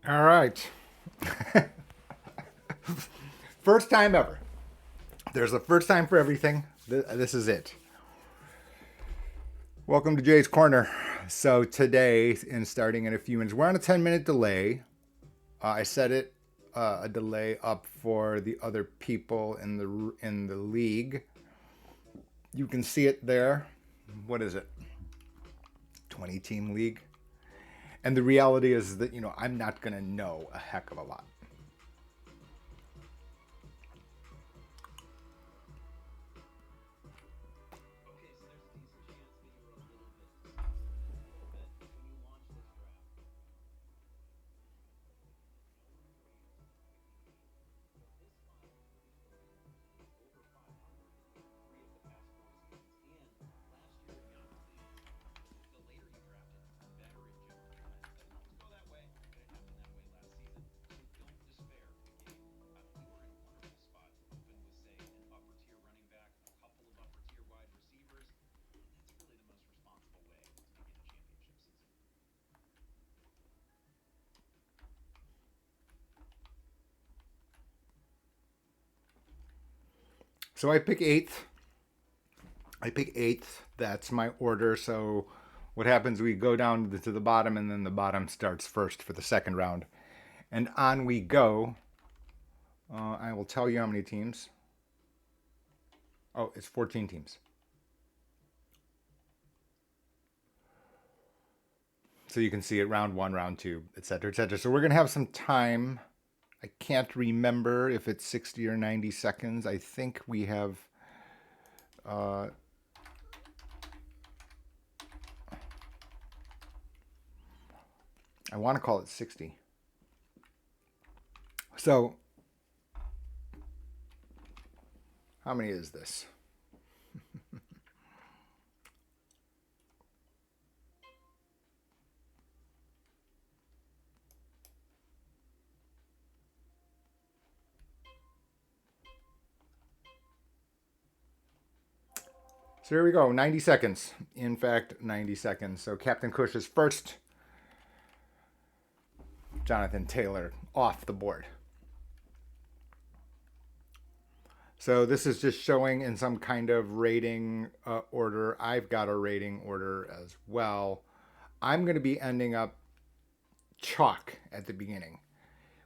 All right. First time ever. There's a first time for everything. This is it. Welcome to Jay's Corner. So today, and starting in a few minutes, we're on a 10-minute delay. I set it a delay up for the other people in the league. You can see it there. What is it? 20 team league. And the reality is that I'm not gonna know a heck of a lot. So I pick eighth. I pick eighth. That's my order. So what happens? We go down to the bottom, and then the bottom starts first for the second round, and on we go. I will tell you how many teams. Oh, it's 14 teams. So you can see it round one, round two, etc., etc. So we're gonna have some time. I can't remember if it's 60 or 90 seconds. I think we have. Uh, I want to call it 60. So how many is this? So here we go, 90 seconds. In fact, 90 seconds. So Captain Kush is first. Jonathan Taylor off the board. So this is just showing in some kind of rating order. I've got a rating order as well. I'm going to be ending up chalk at the beginning,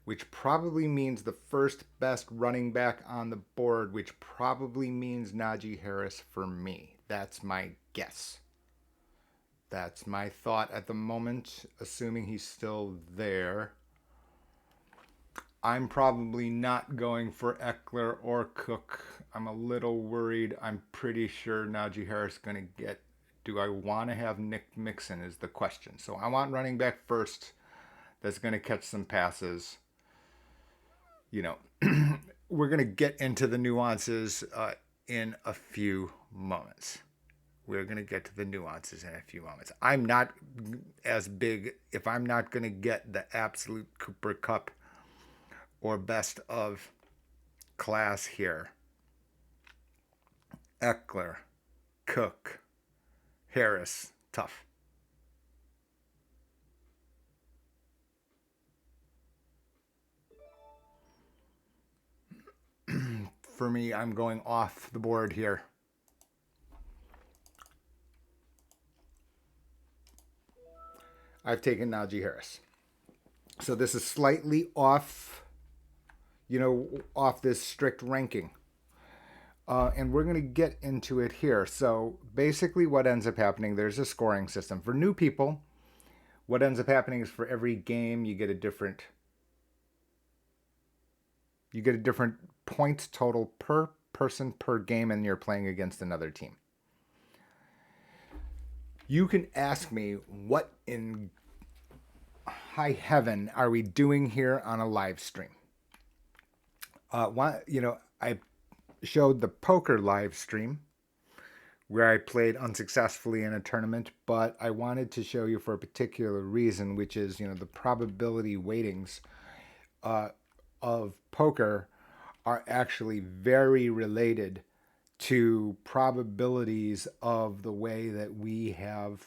which probably means the first best running back on the board, which probably means Najee Harris for me. That's my guess. That's my thought at the moment, assuming he's still there. I'm probably not going for Eckler or Cook. I'm a little worried. I'm pretty sure Najee Harris is going to get. Do I want to have Nick Mixon is the question. So I want running back first that's going to catch some passes. You know, we're going to get into the nuances in a few moments. We're going to get to the nuances in a few moments. I'm not as big if I'm not going to get the absolute Cooper Cup or best of class here. Eckler, Cook, Harris, tough. For me, I'm going off the board here. I've taken Najee Harris. So this is slightly off, off this strict ranking. And we're going to get into it here. So basically, what ends up happening, there's a scoring system. For new people, what ends up happening is for every game, you get a different points total per person per game, and you're playing against another team. You can ask me what in high heaven are we doing here on a live stream? I showed the poker live stream where I played unsuccessfully in a tournament, but I wanted to show you for a particular reason, which is, the probability weightings uh, of poker are actually very related to probabilities of the way that we have,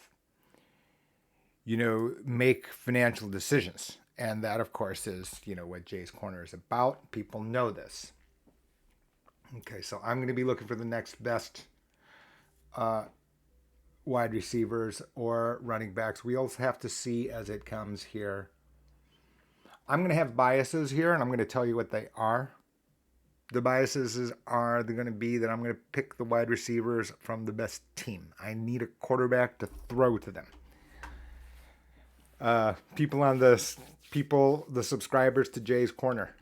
make financial decisions. And that, of course, is, what Jay's Corner is about. People know this. Okay, so I'm going to be looking for the next best uh, wide receivers or running backs. We'll have to see as it comes here. I'm going to have biases here, and I'm going to tell you what they are. The biases are they're going to be that I'm going to pick the wide receivers from the best team. I need a quarterback to throw to them. The subscribers to Jay's Corner,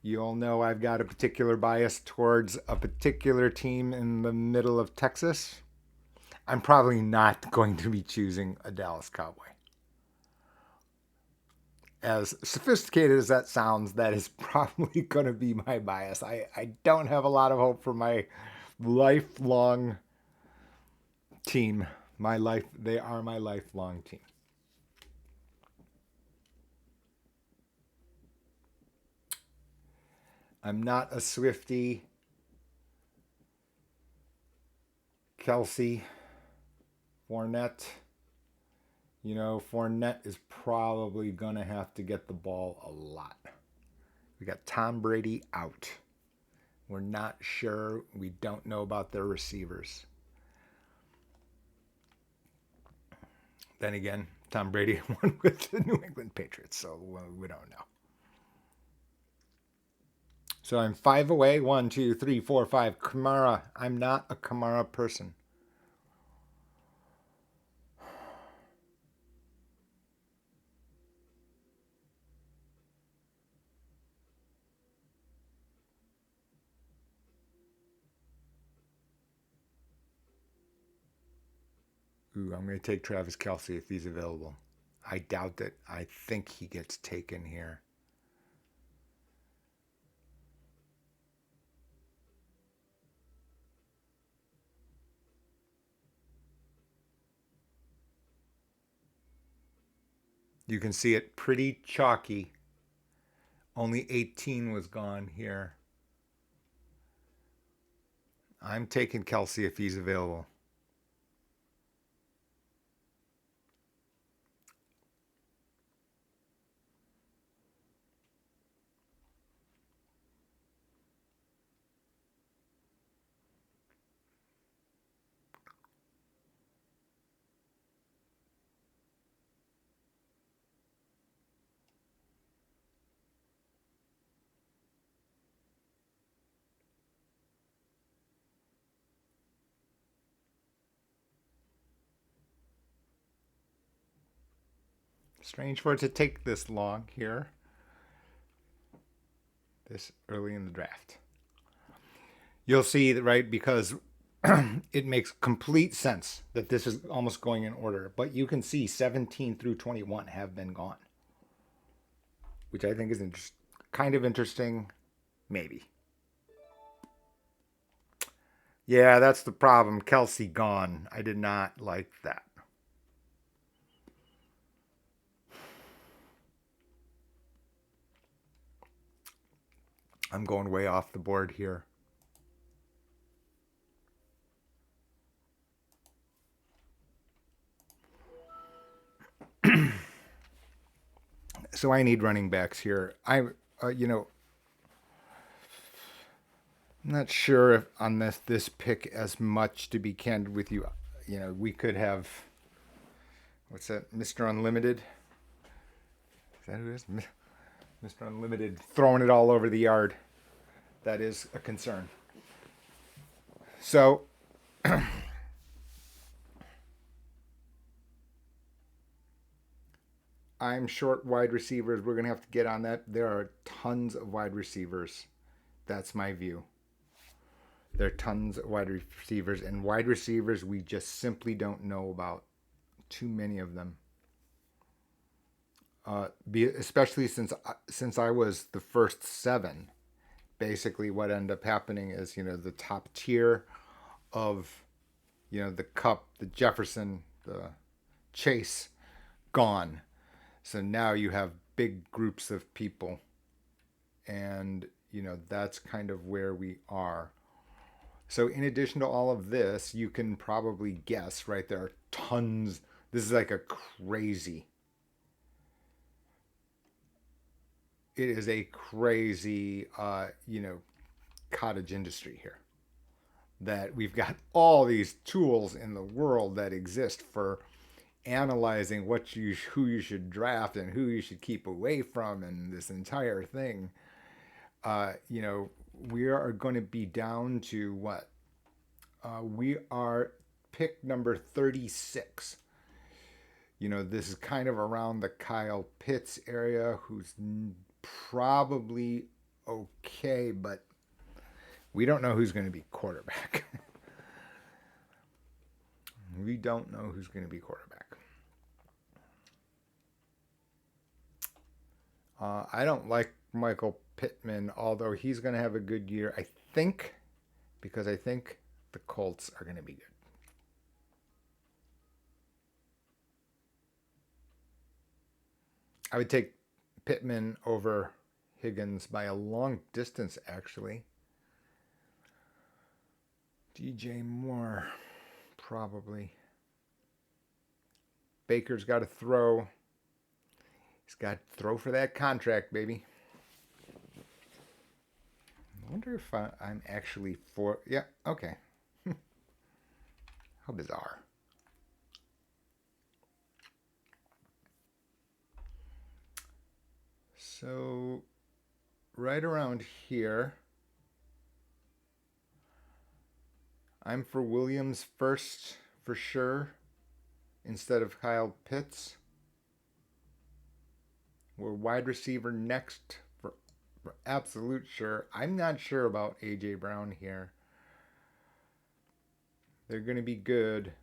you all know I've got a particular bias towards a particular team in the middle of Texas. I'm probably not going to be choosing a Dallas Cowboy. As sophisticated as that sounds, that is probably going to be my bias. I don't have a lot of hope for my lifelong team. They are my lifelong team. I'm not a Swiftie. Kelce, Fournette. Fournette is probably going to have to get the ball a lot. We got Tom Brady out. We're not sure. We don't know about their receivers. Then again, Tom Brady won with the New England Patriots, so we don't know. So I'm 5 away. 1, 2, 3, 4, 5. Kamara. I'm not a Kamara person. Ooh, I'm going to take Travis Kelce if he's available. I doubt it. I think he gets taken here. You can see it pretty chalky. Only 18 was gone here. I'm taking Kelce if he's available. Strange for it to take this long here, this early in the draft. You'll see that, right, because it makes complete sense that this is almost going in order. But you can see 17 through 21 have been gone, which I think is kind of interesting, maybe. Yeah, that's the problem. Kelce gone. I did not like that. I'm going way off the board here. So I need running backs here. I'm not sure if on this pick as much, to be candid with you. We could have, what's that, Mr. Unlimited? Is that who it is? Mr. Unlimited throwing it all over the yard. That is a concern. So I'm short wide receivers. We're going to have to get on that. There are tons of wide receivers. That's my view. There are tons of wide receivers, and wide receivers we just simply don't know about. Too many of them. Especially since I was the first 7. Basically, what ended up happening is the top tier of the Kupp, the Jefferson, the Chase, gone. So now you have big groups of people, and that's kind of where we are. So in addition to all of this, you can probably guess, right? There are tons. This is like a crazy it is a crazy, cottage industry here. That we've got all these tools in the world that exist for analyzing who you should draft and who you should keep away from, and this entire thing. Uh, you know, we are going to be down to what? We are pick number 36. This is kind of around the Kyle Pitts area, who's probably okay, but we don't know who's going to be quarterback. We don't know who's going to be quarterback. I don't like Michael Pittman, although he's going to have a good year, I think, because I think the Colts are going to be good. I would take Pittman over Higgins by a long distance, actually. DJ Moore, probably. Baker's got to throw. He's got to throw for that contract, baby. I wonder if I'm actually for... Yeah, okay. How bizarre. So, right around here, I'm for Williams first for sure, instead of Kyle Pitts. We're wide receiver next for absolute sure. I'm not sure about A.J. Brown here. They're going to be good.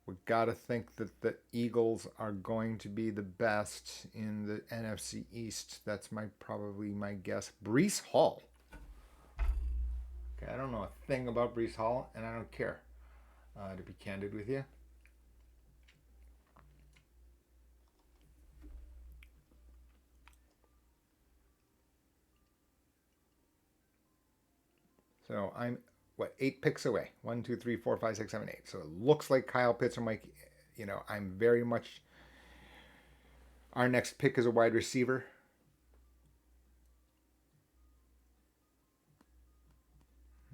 We've got to think that the Eagles are going to be the best in the NFC East. That's probably my guess. Breece Hall. Okay, I don't know a thing about Breece Hall, and I don't care, to be candid with you. So I'm, 8 picks away. 1, 2, 3, 4, 5, 6, 7, 8. So it looks like Kyle Pitts or Mike, I'm very much, our next pick is a wide receiver.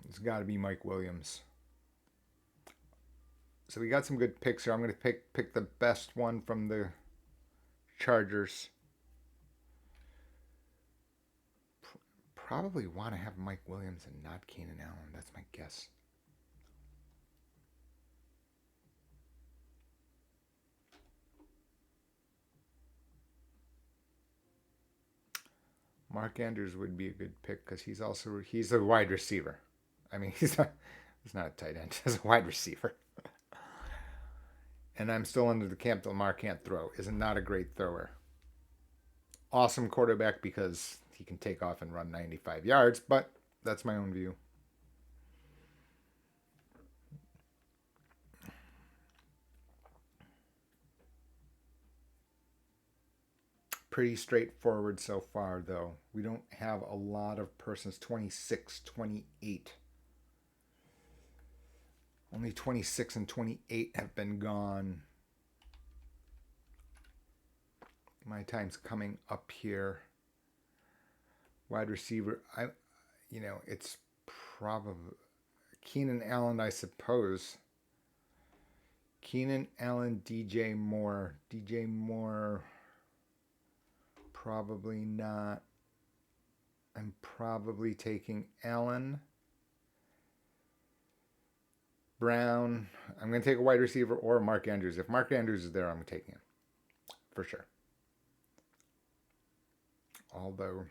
It's got to be Mike Williams. So we got some good picks here. I'm going to pick the best one from the Chargers. Probably want to have Mike Williams and not Keenan Allen. That's my guess. Mark Andrews would be a good pick because he's a wide receiver. I mean, he's not a tight end. He's a wide receiver. And I'm still under the camp that Lamar can't throw. Is not a great thrower. Awesome quarterback because he can take off and run 95 yards, but that's my own view. Pretty straightforward so far, though. We don't have a lot of persons. 26, 28. Only 26 and 28 have been gone. My time's coming up here. Wide receiver, it's probably Keenan Allen, I suppose. Keenan Allen, DJ Moore. DJ Moore, probably not. I'm probably taking Allen. Brown. I'm going to take a wide receiver or Mark Andrews. If Mark Andrews is there, I'm taking him. For sure. Although...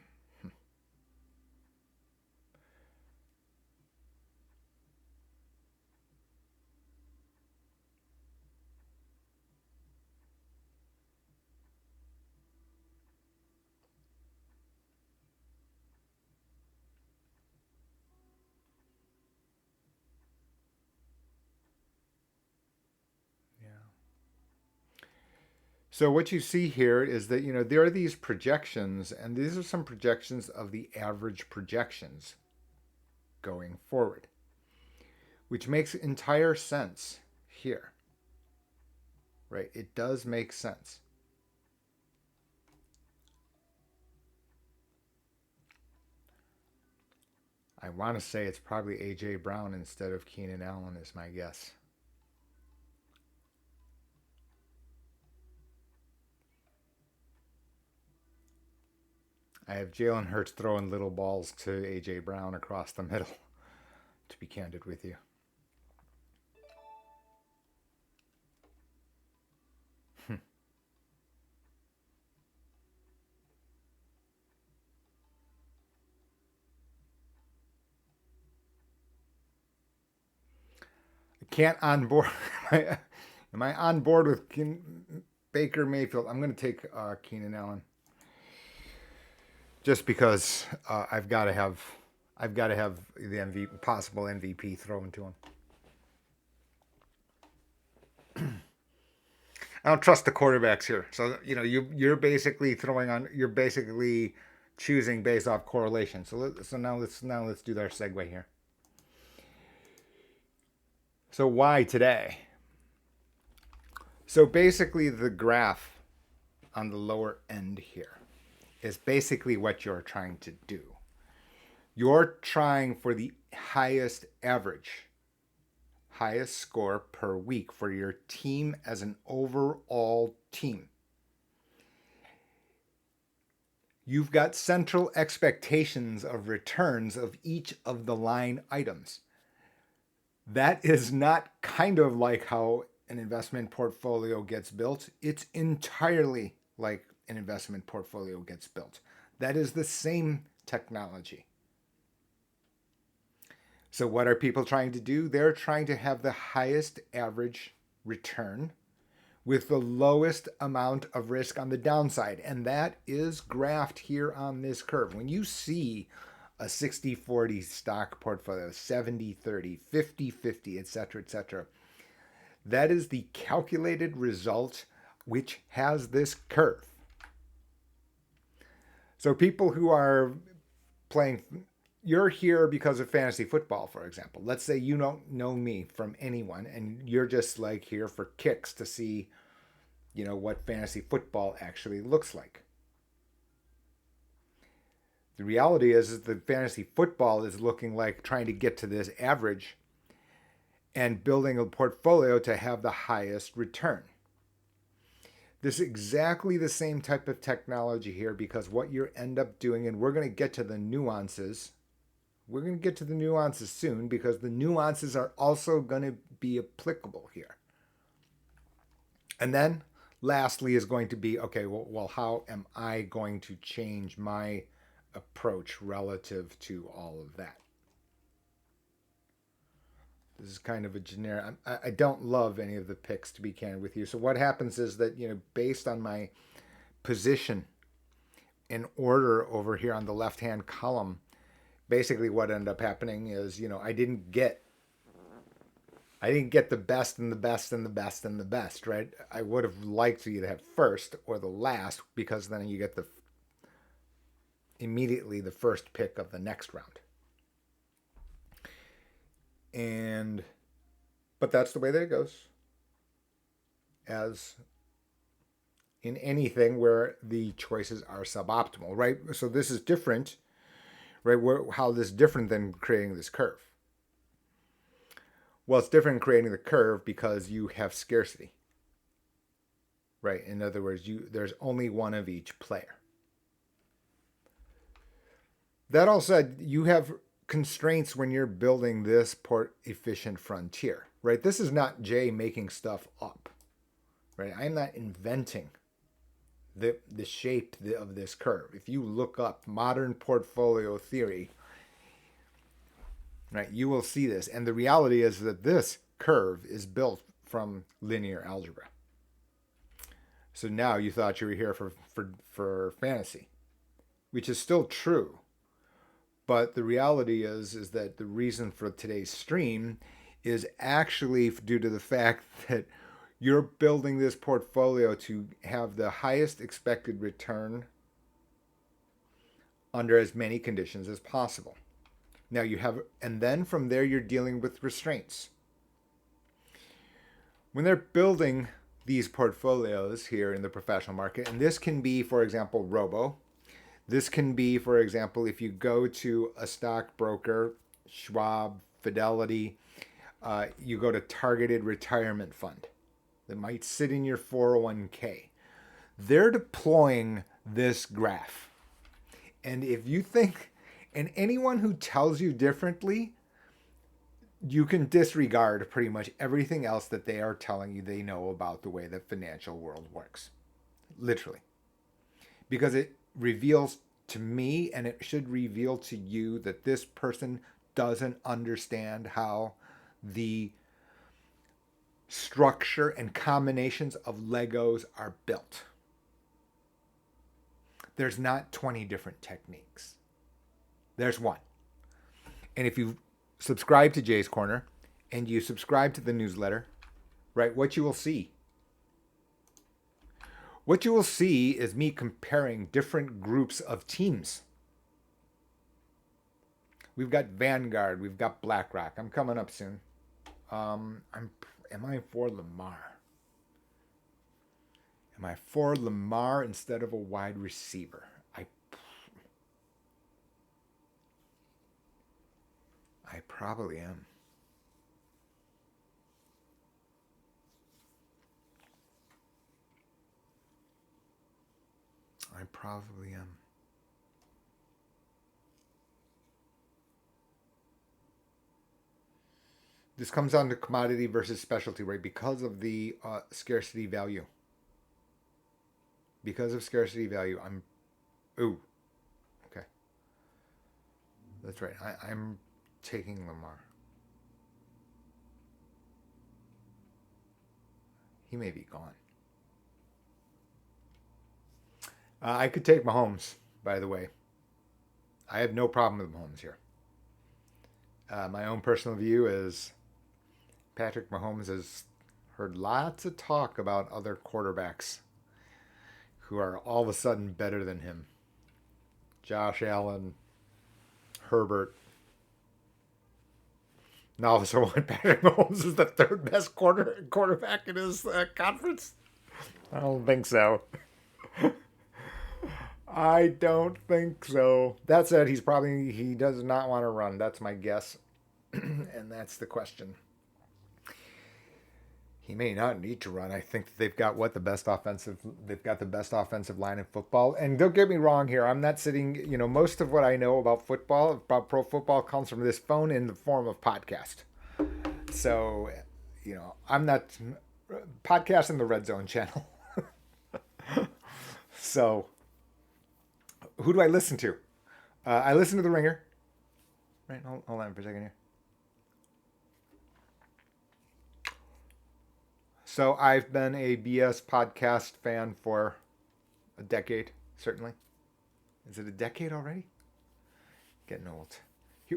So what you see here is that, there are these projections, and these are some projections of the average projections going forward, which makes entire sense here, right? It does make sense. I want to say it's probably A.J. Brown instead of Keenan Allen is my guess. I have Jalen Hurts throwing little balls to A.J. Brown across the middle, to be candid with you. Can't on board. Am I on board with Baker Mayfield? I'm going to take Keenan Allen just because I've got to have the possible MVP thrown to him. I don't trust the quarterbacks here. So you're basically you're basically choosing based off correlation. So now let's do our segue here. So why today? So basically the graph on the lower end here is basically what you're trying to do. You're trying for the highest average, highest score per week for your team as an overall team. You've got central expectations of returns of each of the line items. That is not kind of like how an investment portfolio gets built. It's entirely like an investment portfolio gets built. That is the same technology. So what are people trying to do? They're trying to have the highest average return with the lowest amount of risk on the downside. And that is graphed here on this curve. When you see a 60-40 stock portfolio, 70-30, 50-50, etc., that is the calculated result which has this curve. So people who are playing, you're here because of fantasy football, for example. Let's say you don't know me from anyone and you're just like here for kicks to see, what fantasy football actually looks like. The reality is that fantasy football is looking like trying to get to this average and building a portfolio to have the highest return. This is exactly the same type of technology here because what you end up doing, and we're going to get to the nuances. We're going to get to the nuances soon because the nuances are also going to be applicable here. And then lastly is going to be, okay, well, how am I going to change my approach relative to all of that? This is kind of a generic. I don't love any of the picks, to be candid with you. So what happens is that, based on my position in order over here on the left-hand column, basically what ended up happening is, I didn't get the best and the best and the best and the best, right? I would have liked to either have first or the last because then you get immediately the first pick of the next round. But that's the way that it goes. As in anything where the choices are suboptimal, right? So this is different, right? How this is different than creating this curve? Well, it's different in creating the curve because you have scarcity, right? In other words, there's only one of each player. That all said, you have constraints when you're building this port efficient frontier, right? This is not Jay making stuff up, right? I'm not inventing the shape of this curve. If you look up modern portfolio theory, right, you will see this. And the reality is that this curve is built from linear algebra. So now you thought you were here for fantasy, which is still true. But the reality is that the reason for today's stream is actually due to the fact that you're building this portfolio to have the highest expected return under as many conditions as possible. Now and then from there you're dealing with restraints. When they're building these portfolios here in the professional market, and this can be, for example, robo. This can be, for example, if you go to a stockbroker, Schwab, Fidelity, you go to targeted retirement fund that might sit in your 401k. They're deploying this graph. And if you think, and anyone who tells you differently, you can disregard pretty much everything else that they are telling you they know about the way the financial world works. Literally. Because it reveals to me, and it should reveal to you, that this person doesn't understand how the structure and combinations of Legos are built. There's not 20 different techniques. There's one. And if you subscribe to Jay's Corner and you subscribe to the newsletter, right, what you will see is me comparing different groups of teams. We've got Vanguard, we've got BlackRock. I'm coming up soon. Am I for Lamar? Am I for Lamar instead of a wide receiver? I probably am. I probably am. This comes down to commodity versus specialty, right? Because of the scarcity value. Because of scarcity value, ooh, okay. That's right. I'm taking Lamar. He may be gone. I could take Mahomes, by the way. I have no problem with Mahomes here. My own personal view is Patrick Mahomes has heard lots of talk about other quarterbacks who are all of a sudden better than him. Josh Allen, Herbert. Now all of a sudden, Patrick Mahomes is the third best quarterback in his conference? I don't think so. I don't think so. That said, he does not want to run. That's my guess. And that's the question. He may not need to run. I think that they've got they've got the best offensive line in football. And don't get me wrong here. I'm not sitting, most of what I know about football, about pro football, comes from this phone in the form of podcast. So, I'm not podcasting the Red Zone channel. So, who do I listen to? I listen to The Ringer. Right, hold on for a second here. So I've been a BS podcast fan for a decade, certainly. Is it a decade already? Getting old.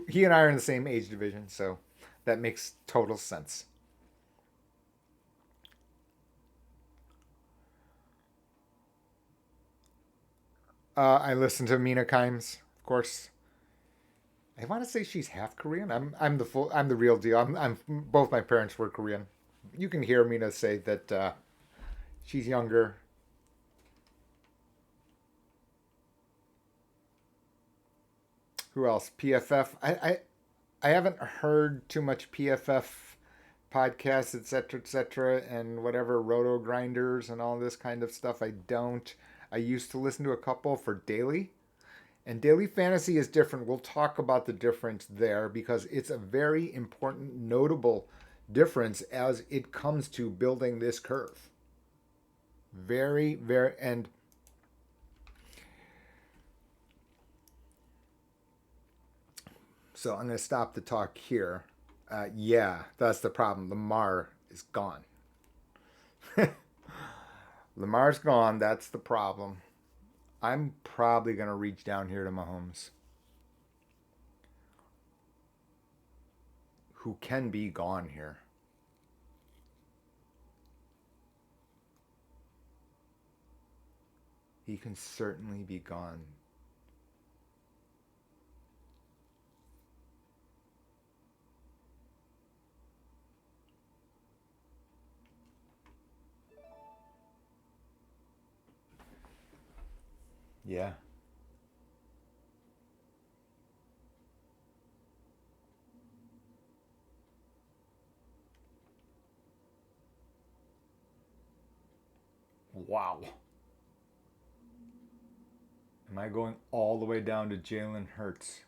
He and I are in the same age division, so that makes total sense. I listen to Mina Kimes, of course. I want to say she's half Korean. I'm the real deal. I'm both my parents were Korean. You can hear Mina say that she's younger. Who else? PFF. I haven't heard too much PFF podcasts, etc., and whatever Roto Grinders and all this kind of stuff. I don't. I used to listen to a couple for daily. And daily fantasy is different. We'll talk about the difference there because it's a very important, notable difference as it comes to building this curve. Very, very, and so I'm going to stop the talk here. Yeah, that's the problem. Lamar is gone. Lamar's gone. That's the problem. I'm probably going to reach down here to Mahomes, who can be gone here. He can certainly be gone. Yeah. Wow. Am I going all the way down to Jalen Hurts?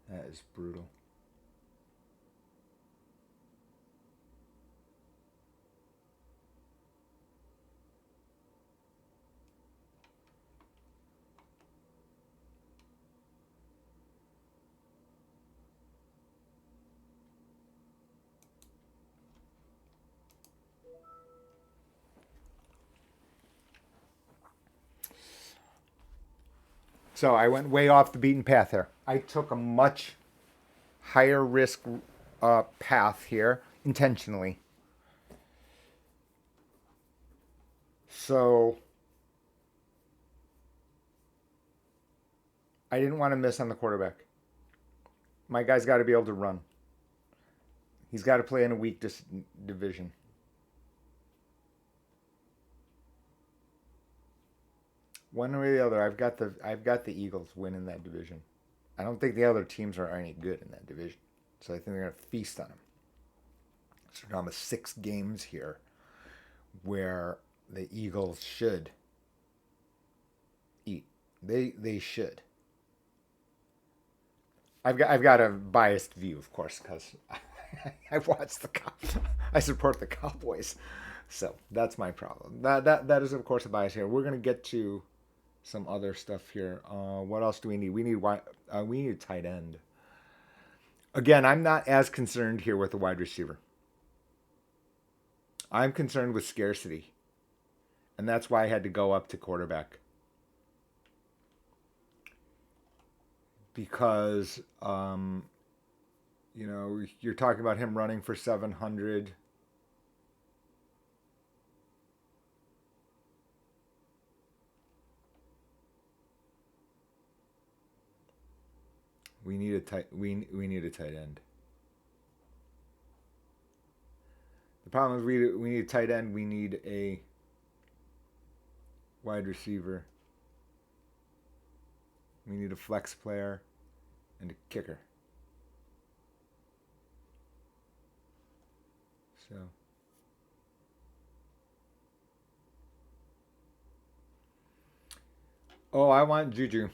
That is brutal. So I went way off the beaten path here. I took a much higher risk path here intentionally. So I didn't want to miss on the quarterback. My guy's got to be able to run. He's got to play in a weak division. One way or the other, I've got the Eagles winning that division. I don't think the other teams are any good in that division, so I think they're gonna feast on them. So we're down to 6 games here, where the Eagles should eat. They should. I've got a biased view, of course, because I watched I support the Cowboys, so that's my problem. That is of course a bias here. We're gonna get to some other stuff here. What else do we need? We need a tight end. Again, I'm not as concerned here with the wide receiver. I'm concerned with scarcity, and that's why I had to go up to quarterback. Because you're talking about him running for 700. We need a tight end. The problem is we need a tight end. We need a wide receiver. We need a flex player and a kicker. So oh, I want Juju.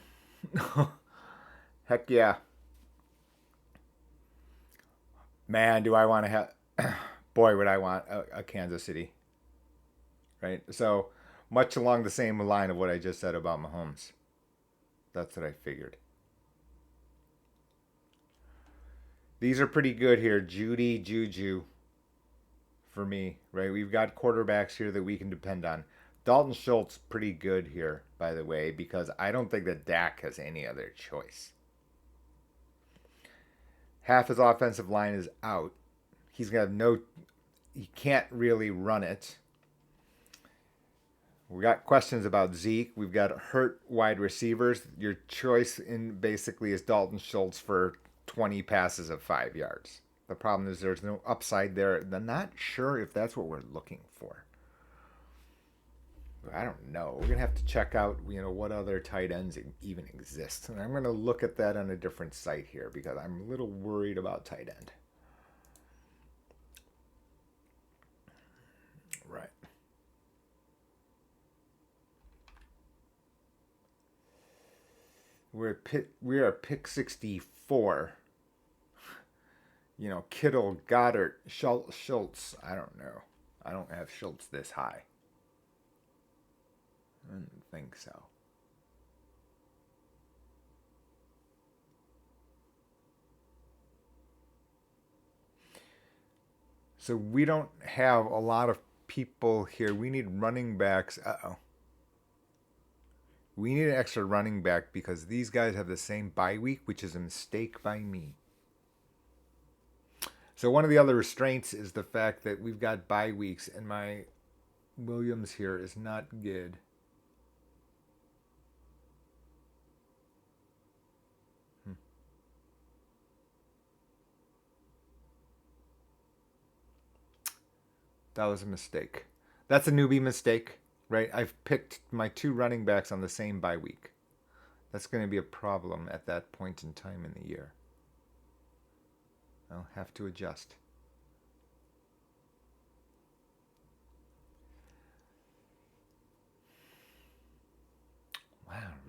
Heck yeah. Man, do I want to have boy would I want a Kansas City, right? So much along the same line of what I just said about Mahomes. That's what I figured. These are pretty good here. Judy, Juju for me, right? We've got quarterbacks here that we can depend on. Dalton Schultz pretty good here, by the way, because I don't think that Dak has any other choice. Half his offensive line is out. He's got no he can't really run it. We got questions about Zeke. We've got hurt wide receivers. Your choice in basically is Dalton Schultz for 20 passes of 5 yards. The problem is there's no upside there. I'm not sure if that's what we're looking for. I don't know. We're gonna have to check out, what other tight ends even exist, and I'm gonna look at that on a different site here because I'm a little worried about tight end. Right. We are pick 64. Kittle, Goddard, Schultz. I don't know. I don't have Schultz this high. I don't think so. So we don't have a lot of people here. We need running backs. Uh-oh. We need an extra running back because these guys have the same bye week, which is a mistake by me. So one of the other restraints is the fact that we've got bye weeks and my Williams here is not good. That was a mistake. That's a newbie mistake, right? I've picked my 2 running backs on the same bye week. That's going to be a problem at that point in time in the year. I'll have to adjust.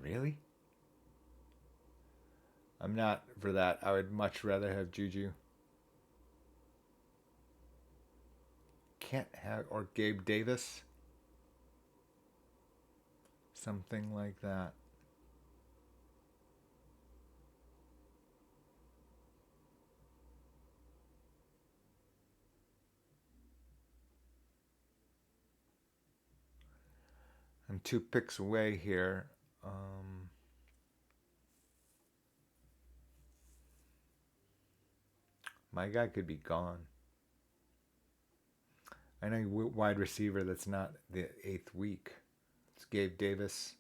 Really? I'm not for that. I would much rather have Juju. Can't have, or Gabe Davis. Something like that. I'm 2 picks away here. My guy could be gone. I know wide receiver that's not the 8th week. It's Gabe Davis.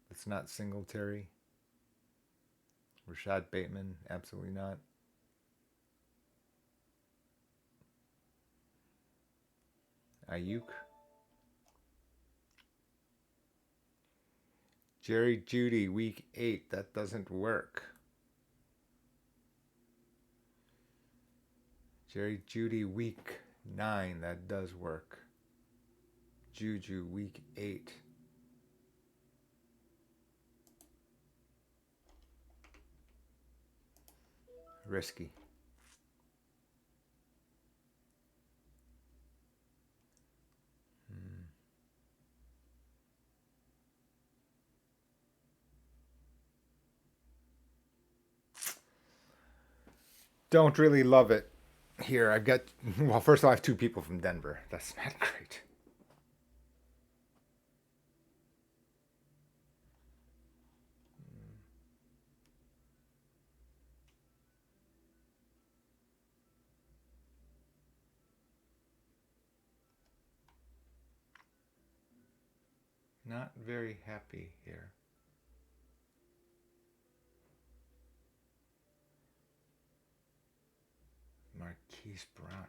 It's not Singletary. Rashad Bateman, absolutely not. Ayuk. Jerry Jeudy, week 8. That doesn't work. Jerry Jeudy, week 9. That does work. Juju, week 8. Risky. Don't really love it here. I've got, well, first of all, I have 2 people from Denver. That's not great. Not very happy here. Marquise Brown.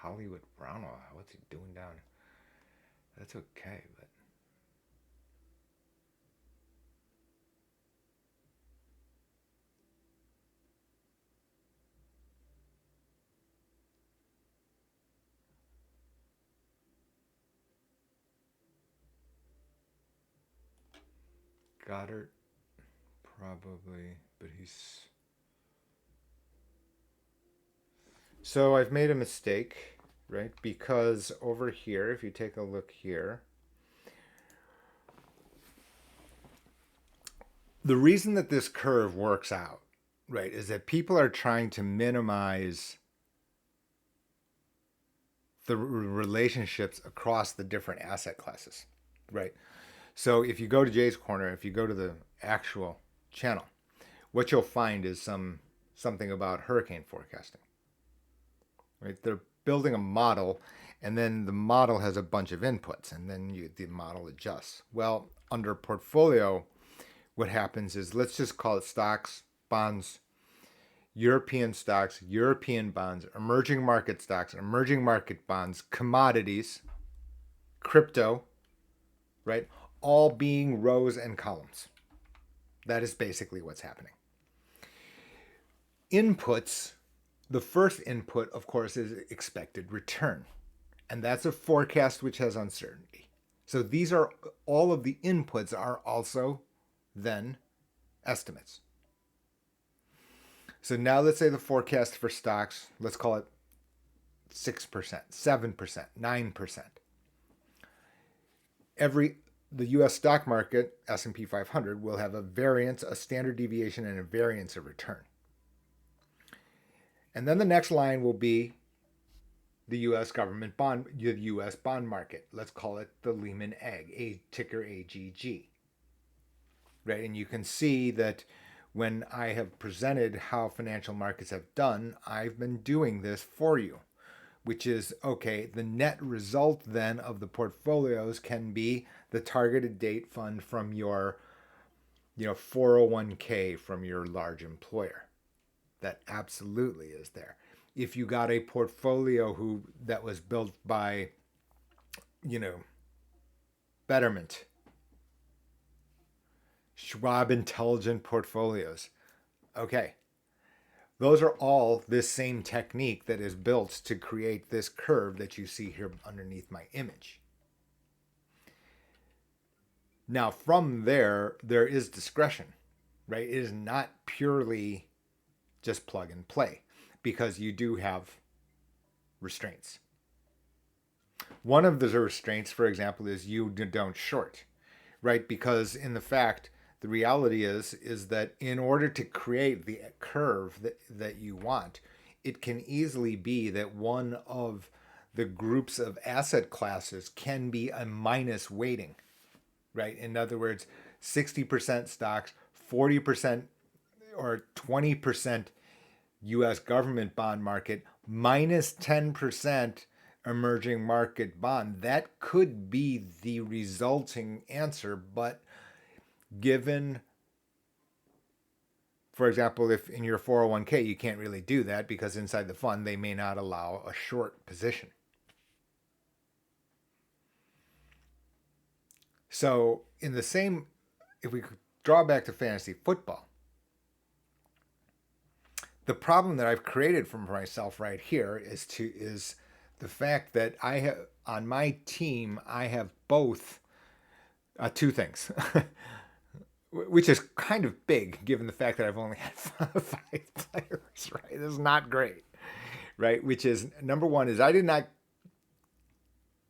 Hollywood Brown. What's he doing down? That's okay, but Goddard probably, but he's. So I've made a mistake, right? Because over here, if you take a look here, the reason that this curve works out, right, is that people are trying to minimize the relationships across the different asset classes, right? So if you go to Jay's Corner, if you go to the actual channel, what you'll find is something about hurricane forecasting, right? They're building a model, and then the model has a bunch of inputs, and then the model adjusts. Well, under portfolio, what happens is, let's just call it stocks, bonds, European stocks, European bonds, emerging market stocks, emerging market bonds, commodities, crypto, right? All being rows and columns. That is basically what's happening. Inputs, the first input, of course, is expected return. And that's a forecast which has uncertainty. So these are, all of the inputs are also then estimates. So now let's say the forecast for stocks, let's call it 6%, 7%, 9%. The US stock market, S&P 500, will have a variance, a standard deviation, and a variance of return. And then the next line will be the US government bond, the US bond market. Let's call it the Lehman Agg, ticker AGG. Right? And you can see that when I have presented how financial markets have done, I've been doing this for you, which is, okay, the net result then of the portfolios can be the targeted date fund from your 401k from your large employer. That absolutely is there. If you got a portfolio that was built by, Betterment, Schwab Intelligent Portfolios, okay, those are all this same technique that is built to create this curve that you see here underneath my image. Now, from there, there is discretion, right? It is not purely just plug and play because you do have restraints. One of the restraints, for example, is you don't short, right? Because in the fact, the reality is that in order to create the curve that you want, it can easily be that one of the groups of asset classes can be a minus weighting, right? In other words, 60% stocks, 40% or 20% US government bond market, minus 10% emerging market bond. That could be the resulting answer, but given, for example, if in your 401k you can't really do that because inside the fund they may not allow a short position. So, in the same, if we draw back to fantasy football, the problem that I've created for myself right here is the fact that I have on my team I have both two things, which is kind of big given the fact that I've only had five players. Right, this is not great. Right, which is number one is I did not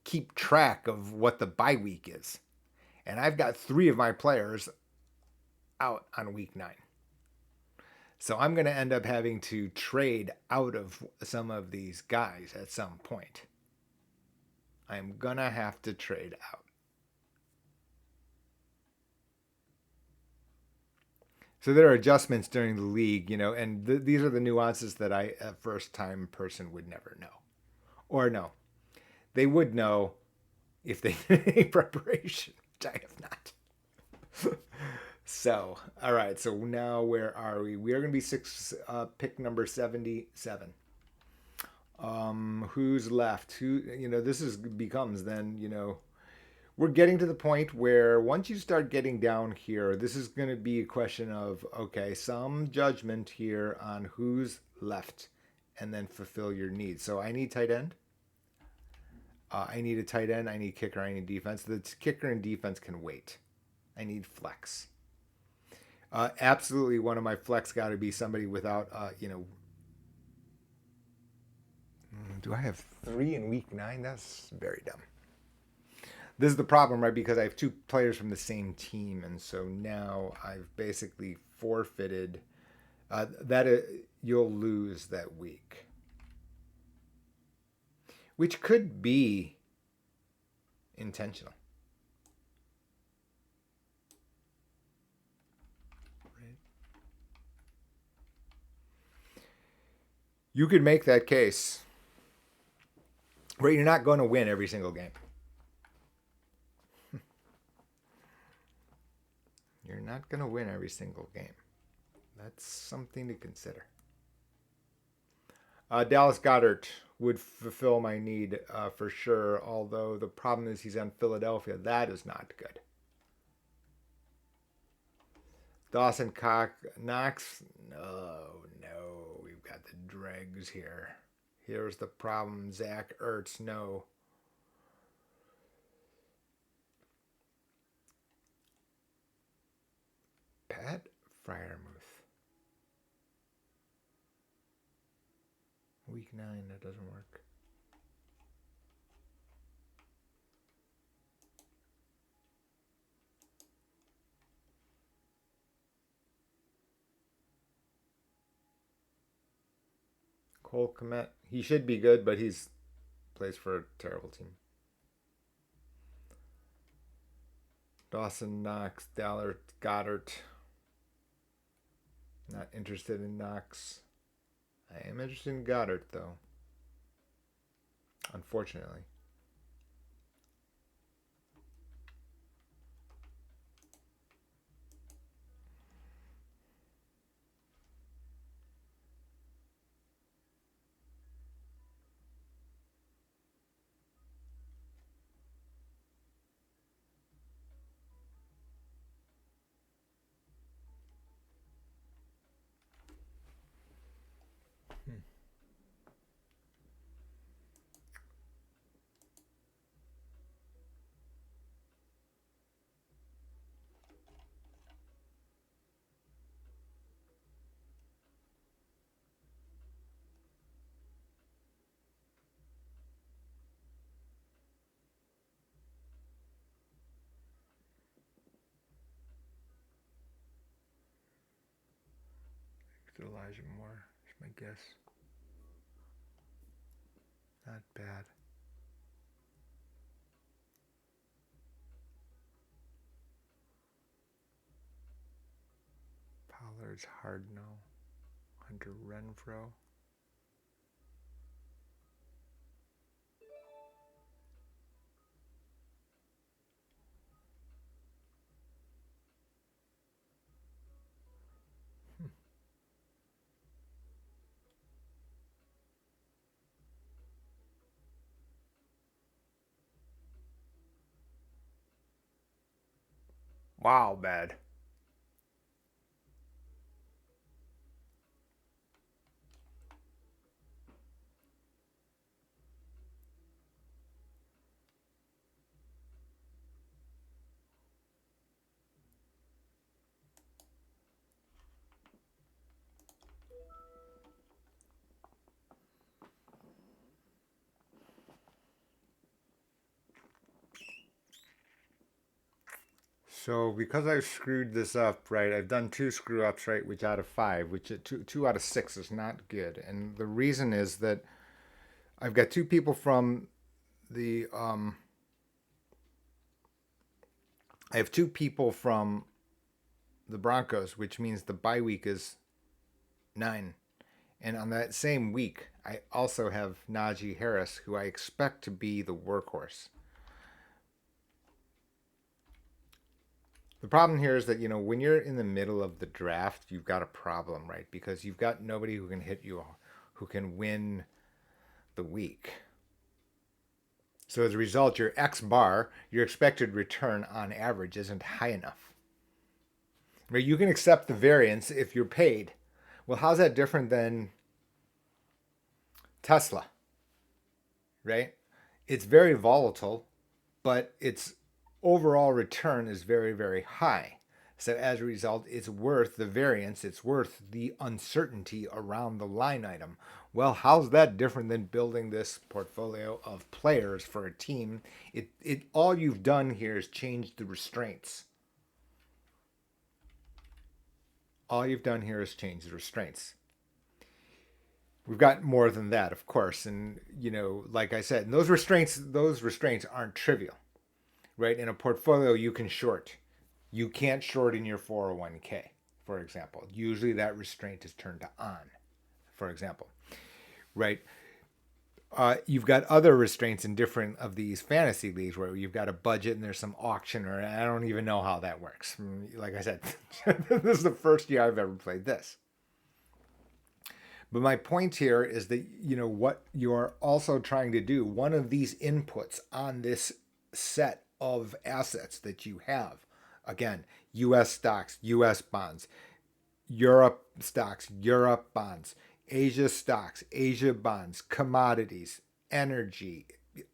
keep track of what the bye week is, and I've got three of my players out on week 9. So I'm going to end up having to trade out of some of these guys at some point. I'm going to have to trade out. So there are adjustments during the league, and these are the nuances that a first-time person would never know. Or no, they would know if they did any preparation, which I have not. So, all right. So now where are we? We are going to be pick number 77. Who's left? This becomes then, we're getting to the point where once you start getting down here, this is going to be a question of, okay, some judgment here on who's left and then fulfill your needs. So I need tight end. I need a tight end. I need kicker. I need defense. The kicker and defense can wait. I need flex. Absolutely, one of my flex got to be somebody without, do I have 3 in week 9? That's very dumb. This is the problem, right? Because I have 2 players from the same team, and so now I've basically forfeited. You'll lose that week, which could be intentional. You could make that case where you're not going to win every single game. You're not going to win every single game. That's something to consider. Dallas Goedert would fulfill my need for sure, although the problem is he's on Philadelphia. That is not good. Dawson Knox? No. We've got the dregs here. Here's the problem. Zach Ertz, no. Pat Freiermuth. Week 9, that doesn't work. Cole Kmet, he should be good, but he's plays for a terrible team. Dawson Knox, Dallas Goedert. Not interested in Knox. I am interested in Goddard, though. Unfortunately. Elijah Moore is my guess. Not bad. Pollard's hard no. Hunter Renfro. Wow, bad. So because I've screwed this up, right, I've done two screw ups, right, which out of five, which two out of six is not good. And the reason is that I've got two people from the I have two people from the Broncos, which means the bye week is 9. And on that same week, I also have Najee Harris, who I expect to be the workhorse. The problem here is that, when you're in the middle of the draft, you've got a problem, right? Because you've got nobody who can hit you, who can win the week. So as a result, your X bar, your expected return on average, isn't high enough. Right? You can accept the variance if you're paid. Well, how's that different than Tesla? Right? It's very volatile, but its overall return is very, very high. So as a result, it's worth the variance, it's worth the uncertainty around the line item. Well, how's that different than building this portfolio of players for a team? It all you've done here is change the restraints. All you've done here is change the restraints. We've got more than that, of course, and like I said, and those restraints aren't trivial, right? In a portfolio, you can short. You can't short in your 401k, for example. Usually that restraint is turned on, for example, right? You've got other restraints in different of these fantasy leagues where you've got a budget and there's some auction, or I don't even know how that works. Like I said, this is the first year I've ever played this. But my point here is that, what you're also trying to do, one of these inputs on this set of assets that you have, again, US stocks, US bonds, Europe stocks, Europe bonds, Asia stocks, Asia bonds, commodities, energy,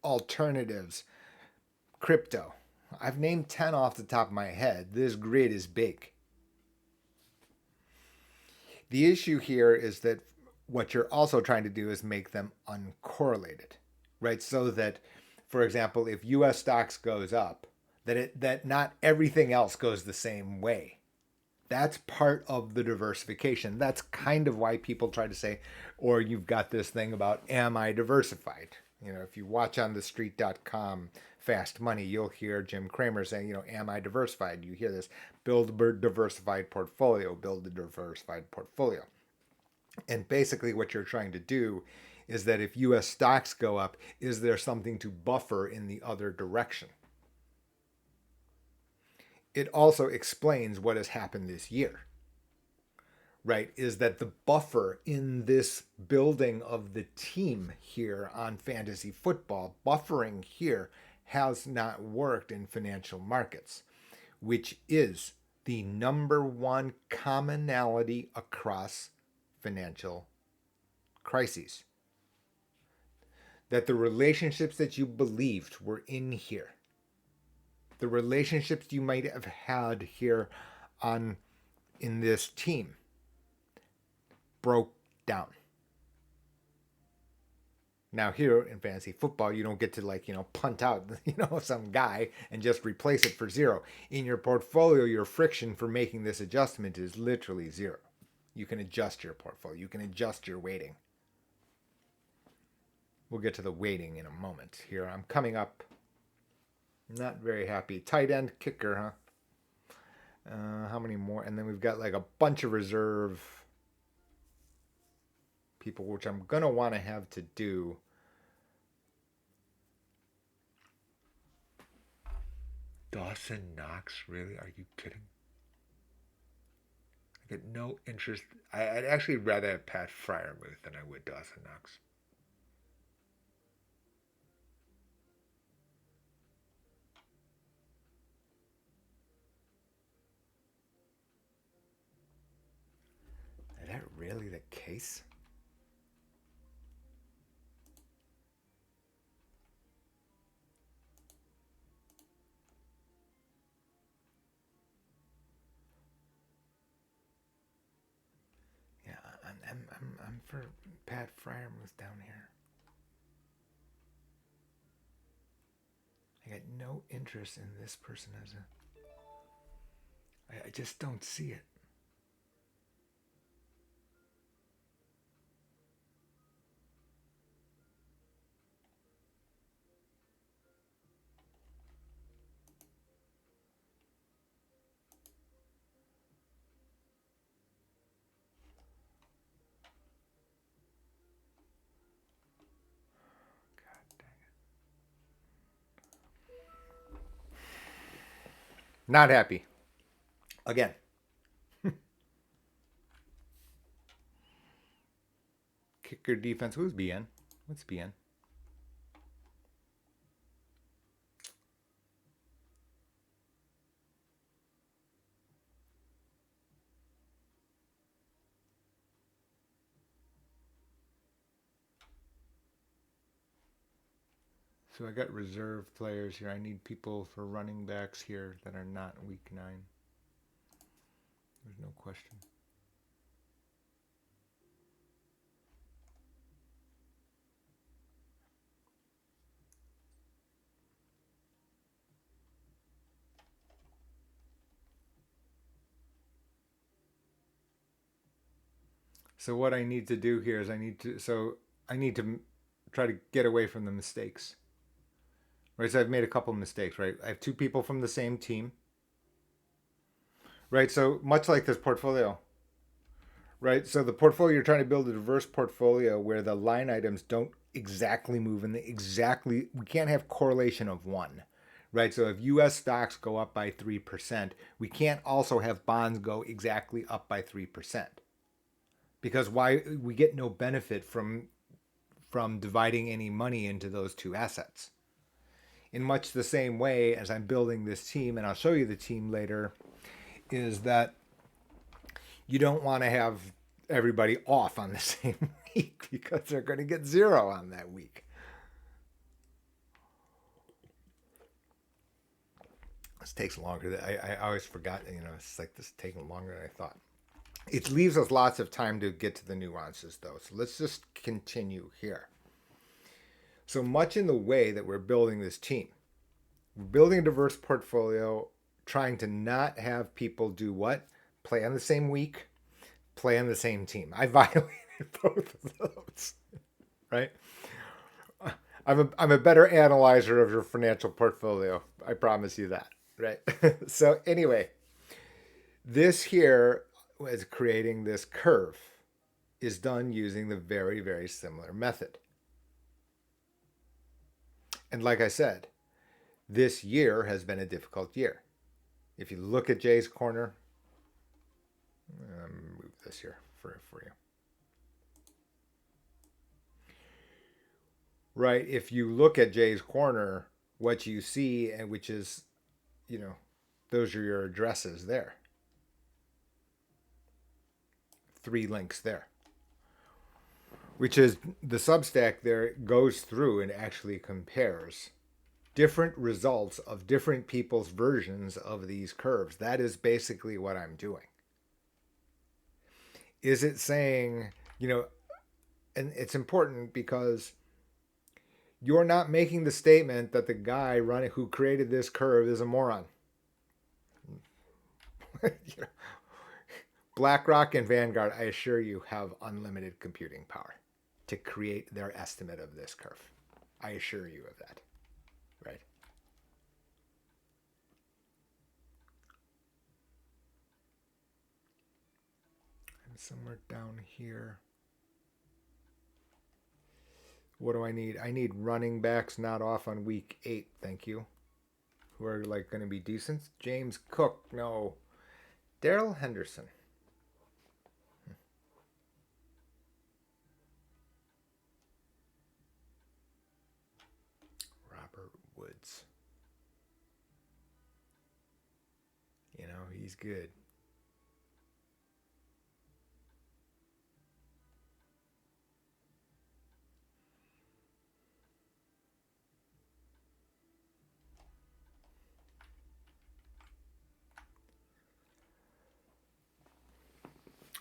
alternatives, crypto. I've named 10 off the top of my head. This grid is big. The issue here is that what you're also trying to do is make them uncorrelated, right? So that, for example, if US stocks goes up, that not everything else goes the same way. That's part of the diversification. That's kind of why people try to say, or you've got this thing about, am I diversified? If you watch on thestreet.com Fast Money, you'll hear Jim Cramer saying, am I diversified? You hear this, build a diversified portfolio, build a diversified portfolio. And basically what you're trying to do is that if US stocks go up, is there something to buffer in the other direction? It also explains what has happened this year, right? Is that the buffer in this building of the team here on fantasy football, buffering here has not worked in financial markets, which is the number one commonality across financial crises. That the relationships that you believed were in here, the relationships you might have had here in this team, broke down. Now here in fantasy football, you don't get to punt out some guy and just replace it for zero. In your portfolio, your friction for making this adjustment is literally zero. You can adjust your portfolio. You can adjust your weighting. We'll get to the weighting in a moment. Here, I'm coming up. Not very happy. Tight end kicker, huh? How many more? And then we've got like a bunch of reserve people, which I'm going to want to have to do. Dawson Knox, really? Are you kidding? I get no interest. I'd actually rather have Pat Fryermuth than I would Dawson Knox. Is that really the case? Yeah, I'm for Pat Fryermuth down here. I got no interest in this person as a. I just don't see it. God dang it. Not happy. Again. Kicker defense. Who's BN? What's BN? So I got reserve players here. I need people for running backs here that are not week 9. There's no question. So what I need to do here is I need to try to get away from the mistakes. Right, so I've made a couple of mistakes, right? I have 2 people from the same team. Right, so much like this portfolio. Right, so the portfolio, you're trying to build a diverse portfolio where the line items don't exactly move and we can't have correlation of 1. Right, so if US stocks go up by 3%, we can't also have bonds go exactly up by 3%. Because why we get no benefit from dividing any money into those 2 assets. In much the same way as I'm building this team, and I'll show you the team later, is that you don't want to have everybody off on the same week because they're going to get 0 on that week. This takes longer. I always forgot, it's like this is taking longer than I thought. It leaves us lots of time to get to the nuances, though. So let's just continue here. So much in the way that we're building this team, we're building a diverse portfolio, trying to not have people do what? Play on the same week, play on the same team. I violated both of those, right? I'm a better analyzer of your financial portfolio. I promise you that, right? So anyway, this here is creating this curve is done using the very, very similar method. And like I said, this year has been a difficult year. If you look at Jay's Corner, move this here for you. Right, if you look at Jay's Corner, what you see, and which is, those are your addresses there. 3 links there. Which is the Substack there goes through and actually compares different results of different people's versions of these curves. That is basically what I'm doing. Is it saying, and it's important because you're not making the statement that the guy who created this curve is a moron. BlackRock and Vanguard, I assure you, have unlimited computing power to create their estimate of this curve. I assure you of that, right? And somewhere down here, what do I need? I need running backs not off on week 8, thank you. Who are like going to be decent? James Cook, no. Darrell Henderson. Robert Woods. You know, he's good.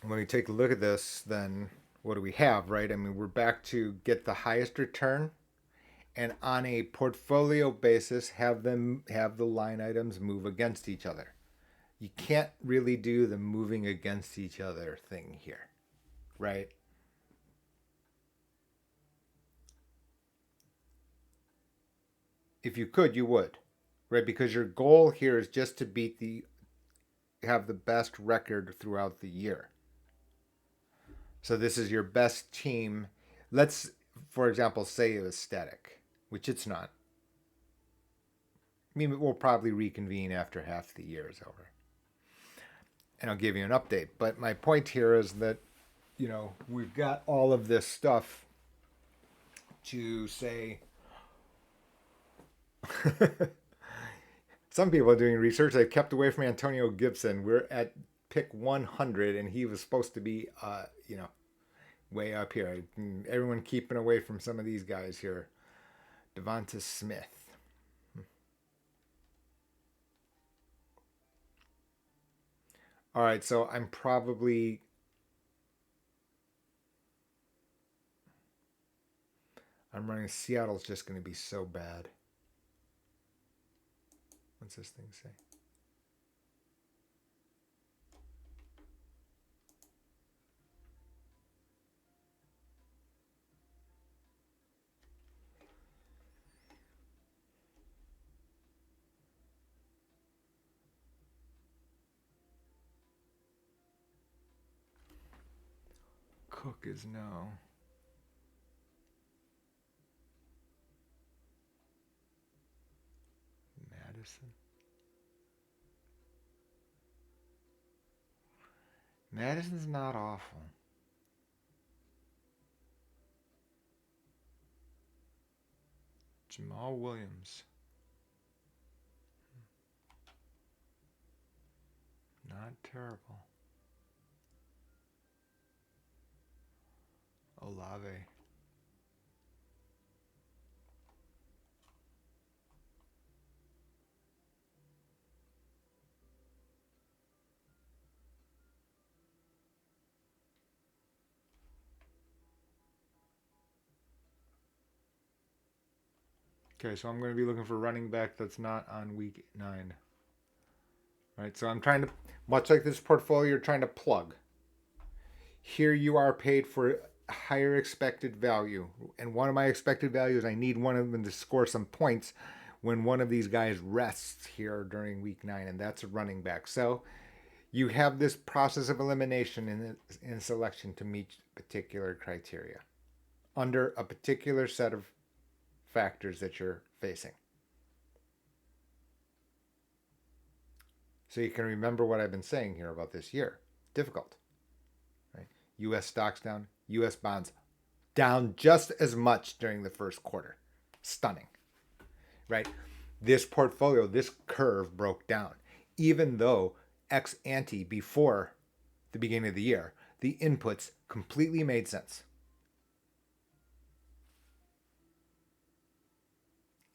When we take a look at this, then what do we have, right? I mean, we're back to get the highest return and on a portfolio basis have the line items move against each other. You can't really do the moving against each other thing here, right? If you could, you would, right? Because your goal here is just to have the best record throughout the year. So this is your best team. Let's, for example, say it was static, which it's not. I mean, we'll probably reconvene after half the year is over. And I'll give you an update. But my point here is that, we've got all of this stuff to say. Some people are doing research. They've kept away from Antonio Gibson. We're at pick 100, and he was supposed to be, way up here. Everyone keeping away from some of these guys here. Devonta Smith. All right, so I'm running. Seattle's just going to be so bad. What's this thing say? Cook is no. Madison. Madison's not awful. Jamal Williams. Not terrible. Olave. Okay, so I'm going to be looking for running back that's not on week 9. Right, so I'm trying to, much like this portfolio, you're trying to plug. Here you are paid for higher expected value. And one of my expected values, I need one of them to score some points when one of these guys rests here during week 9, and that's a running back. So you have this process of elimination in selection to meet particular criteria under a particular set of factors that you're facing. So you can remember what I've been saying here about this year. Difficult. Right? US stocks down, US bonds down just as much during the first quarter. Stunning. Right? This portfolio, this curve broke down. Even though ex ante before the beginning of the year, the inputs completely made sense.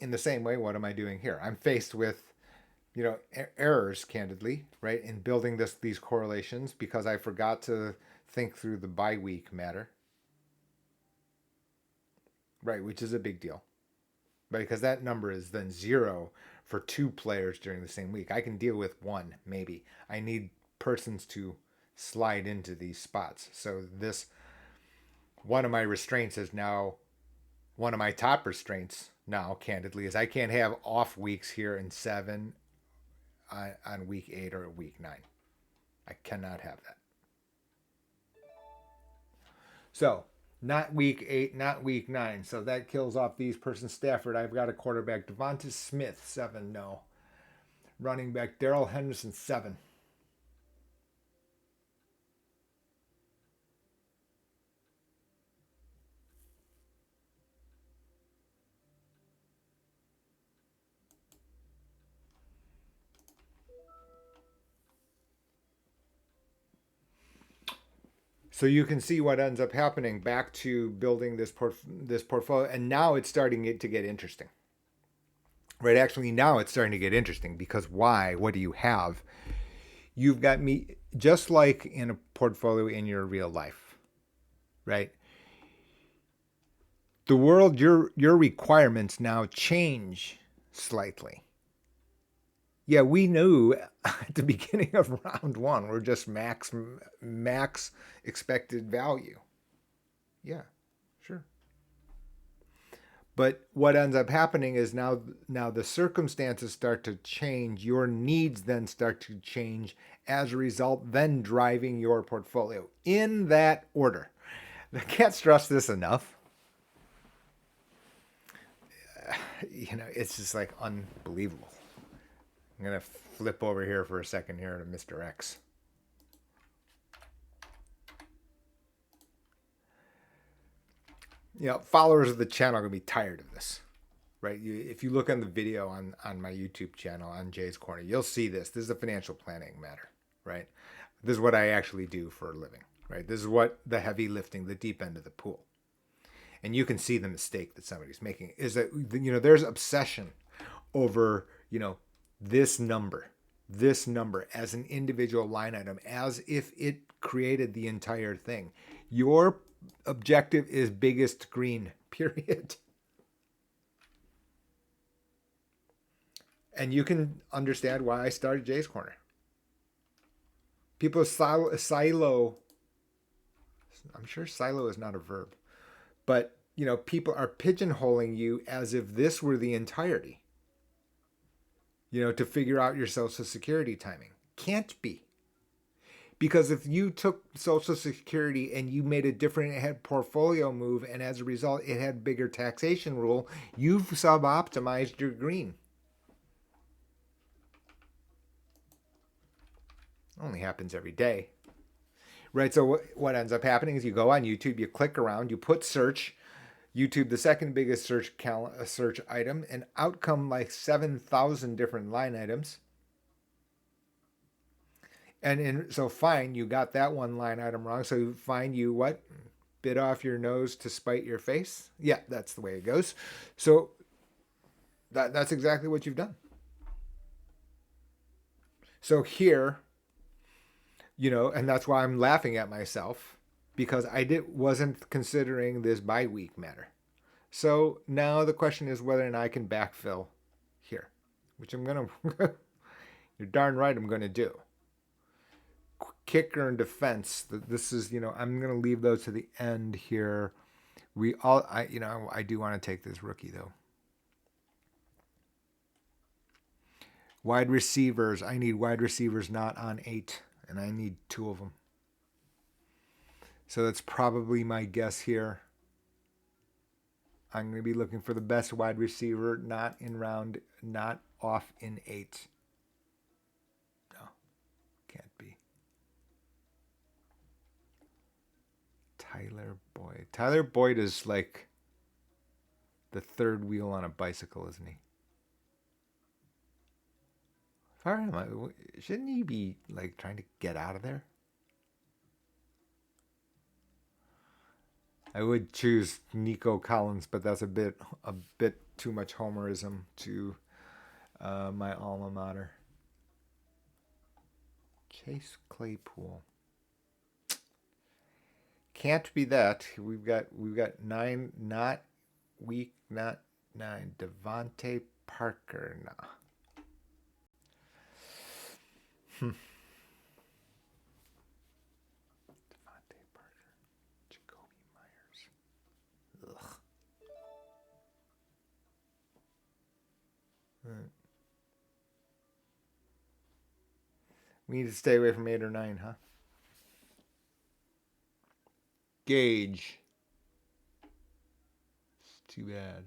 In the same way, what am I doing here? I'm faced with, errors, candidly, right, in building these correlations because I forgot to think through the bye week matter, right, which is a big deal, right, because that number is then 0 for 2 players during the same week. I can deal with 1, maybe. I need persons to slide into these spots. So this, one of my restraints is now, one of my top restraints now, candidly, is I can't have off weeks here in 7 on week 8 or week 9. I cannot have that. So not week 8, not week 9. So that kills off these persons. Stafford, I've got a quarterback. Devonta Smith, 7, no. Running back, Darrell Henderson, 7. So you can see what ends up happening back to building this portfolio, and now it's starting to get interesting. Right, actually now it's starting to get interesting because why? What do you have? You've got me just like in a portfolio in your real life, right? The world, your requirements now change slightly. Yeah, we knew at the beginning of round 1 we're just max expected value. Yeah, sure. But what ends up happening is now the circumstances start to change. Your needs then start to change as a result, then driving your portfolio in that order. I can't stress this enough. It's just like unbelievable. I'm going to flip over here for a second here to Mr. X. Followers of the channel are going to be tired of this, right? If you look on the video on my YouTube channel, on Jay's Corner, you'll see this. This is a financial planning matter, right? This is what I actually do for a living, right? This is what the heavy lifting, the deep end of the pool. And you can see the mistake that somebody's making is that, there's obsession over, this number as an individual line item, as if it created the entire thing. Your objective is biggest green, period. And you can understand why I started Jay's Corner. People silo. I'm sure silo is not a verb, but people are pigeonholing you as if this were the entirety. To figure out your Social Security timing. Can't be. Because if you took Social Security and you made a different, it had portfolio move, and as a result, it had bigger taxation rule, you've sub-optimized your green. Only happens every day. Right, so what ends up happening is you go on YouTube, you click around, you put search, YouTube, the second biggest search item, and out come like 7,000 different line items. And so fine, you got that one line item wrong. So fine, you what? Bit off your nose to spite your face? Yeah, that's the way it goes. So that's exactly what you've done. So here, and that's why I'm laughing at myself, because I wasn't considering this bi-week matter. So now the question is whether or not I can backfill here, which I'm going to, you're darn right I'm going to do. Kicker and defense, this is, I'm going to leave those to the end here. I do want to take this rookie though. Wide receivers, I need wide receivers not on 8, and I need 2 of them. So that's probably my guess here. I'm going to be looking for the best wide receiver, not off in 8. No, can't be. Tyler Boyd. Tyler Boyd is like the third wheel on a bicycle, isn't he? Shouldn't he be like trying to get out of there? I would choose Nico Collins, but that's a bit too much homerism to my alma mater. Chase Claypool. Can't be that. We've got 9, not week, not 9. Devontae Parker. No. We need to stay away from 8 or 9, huh? Gauge. It's too bad.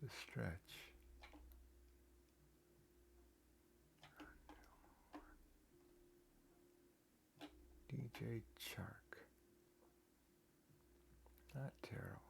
The stretch. DJ Chark. Not terrible.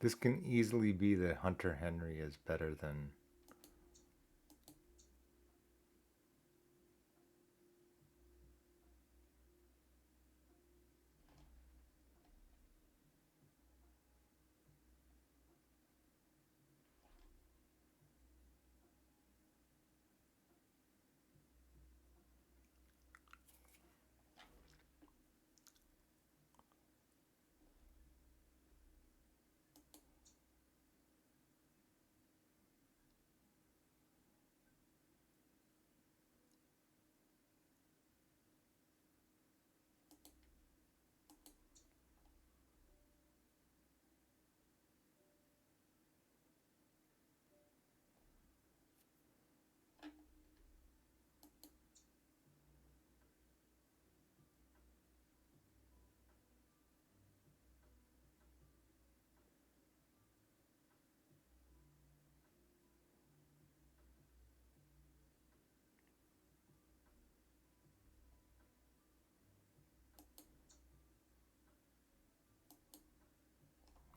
This can easily be the Hunter Henry is better than.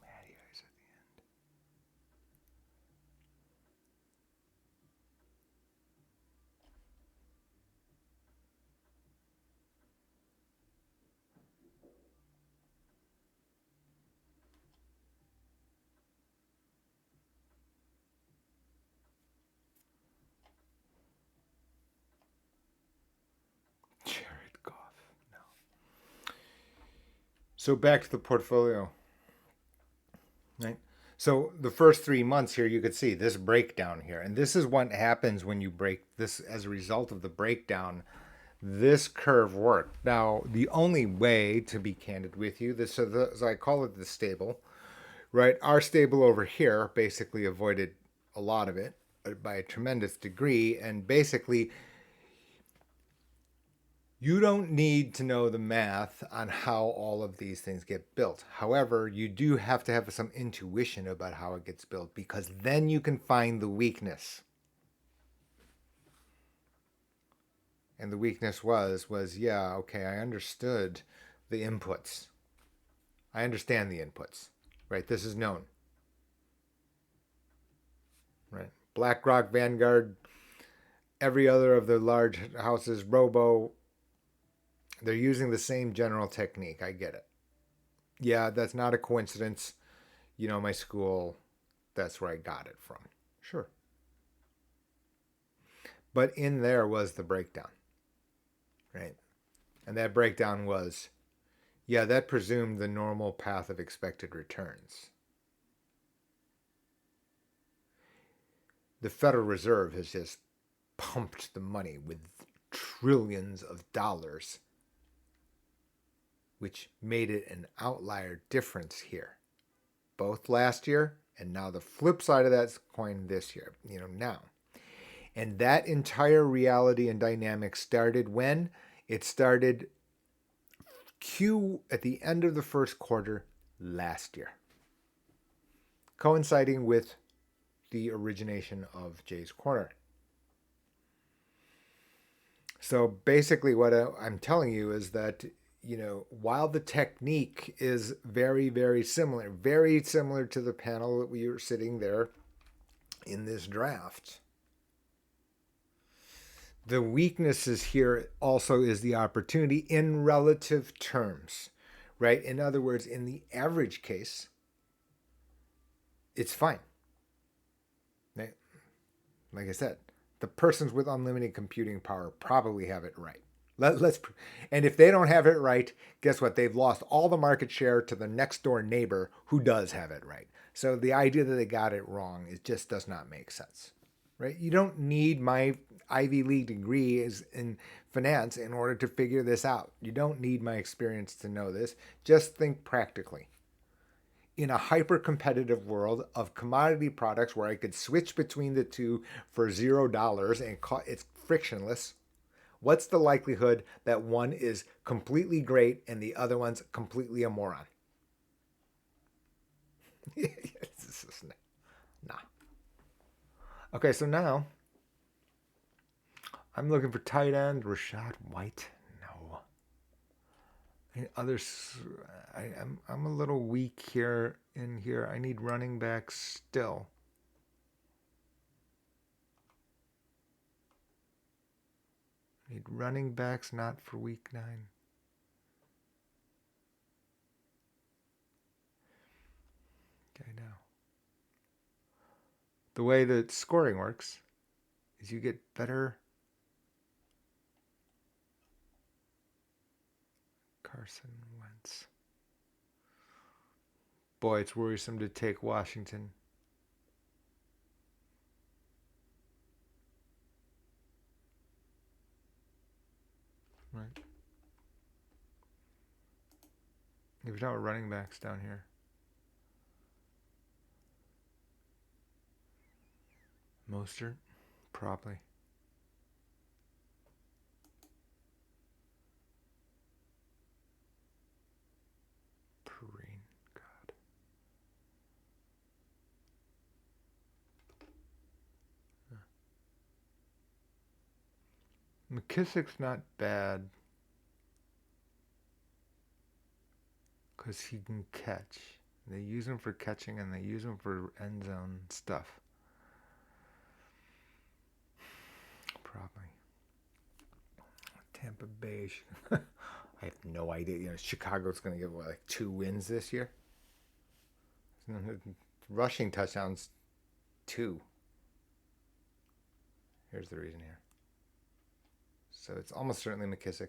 Matty eyes at the end. Jared Goff. No. So back to the portfolio. Right. So the first 3 months here, you could see this breakdown here. And this is what happens when you break this as a result of the breakdown. This curve worked. Now, the only way, to be candid with you, this as I call it the stable, right? Our stable over here basically avoided a lot of it by a tremendous degree. And basically, you don't need to know the math on how all of these things get built. However, you do have to have some intuition about how it gets built because then you can find the weakness. And the weakness was yeah, okay, I understood the inputs. I understand the inputs. Right? This is known. Right? BlackRock, Vanguard, every other of the large houses, Robo, they're using the same general technique. I get it. Yeah, that's not a coincidence. You know, my school, that's where I got it from. Sure. But in there was the breakdown, right? And that breakdown was, yeah, that presumed the normal path of expected returns. the Federal Reserve has just pumped the money with trillions of dollars, which made it an outlier difference here, both last year and now the flip side of that coin this year, now. And that entire reality and dynamic started when? It started Q at the end of the first quarter last year, coinciding with the origination of Jay's Corner. So basically, what I'm telling you is that, while the technique is very, very similar to the panel that we were sitting there in this draft, the weaknesses here also is the opportunity in relative terms, right? In other words, in the average case, it's fine. Like I said, the persons with unlimited computing power probably have it right. And if they don't have it right, guess what? They've lost all the market share to the next door neighbor who does have it right. So the idea that they got it wrong, it just does not make sense, right? You don't need my Ivy League degree in finance in order to figure this out. You don't need my experience to know this. Just think practically. In a hyper-competitive world of commodity products where I could switch between the two for $0 and it's frictionless, what's the likelihood that one is completely great and the other one's completely a moron? Nah. Okay, so now I'm looking for tight end Rachaad White. No. Others, I'm a little weak here. I need running backs still. I need running backs not for week 9. Okay, now. The way that scoring works is you get better Carson Wentz. Boy, it's worrisome to take Washington. Right. If you're talking about running backs down here. Mostert? Probably. Perrine. God. McKissick's not bad because he can catch. They use him for catching and they use him for end zone stuff. Probably. Tampa Bay. I have no idea. Chicago's going to get like 2 wins this year. Rushing touchdowns, 2. Here's the reason here. So it's almost certainly McKissick.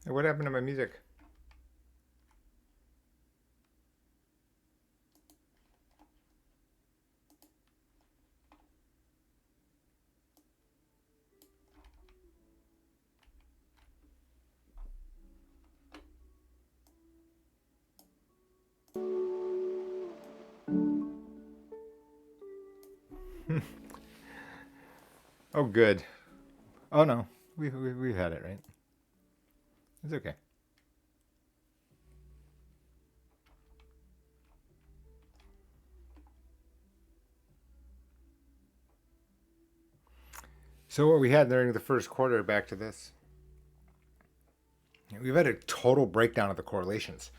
Hey, what happened to my music? Oh, good. Oh no, we've had it right. It's okay. So what we had during the first quarter, back to this, we've had a total breakdown of the correlations.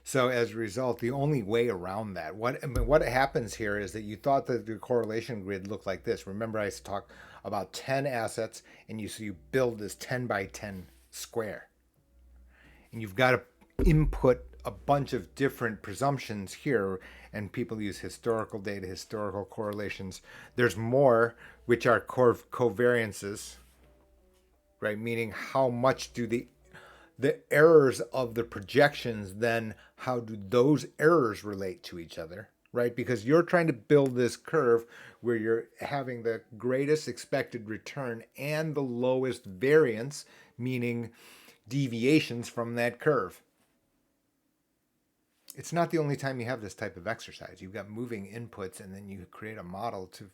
So as a result, the only way around that, what happens here is that you thought that the correlation grid looked like this. Remember, I talked about 10 assets, and you build this 10 by 10 square, and you've got to input a bunch of different presumptions here, and people use historical data, historical correlations. There's more, which are covariances, right? Meaning how much do the errors of the projections, then how do those errors relate to each other, right? Because you're trying to build this curve where you're having the greatest expected return and the lowest variance, meaning deviations from that curve. It's not the only time you have this type of exercise. You've got moving inputs, and then you create a model to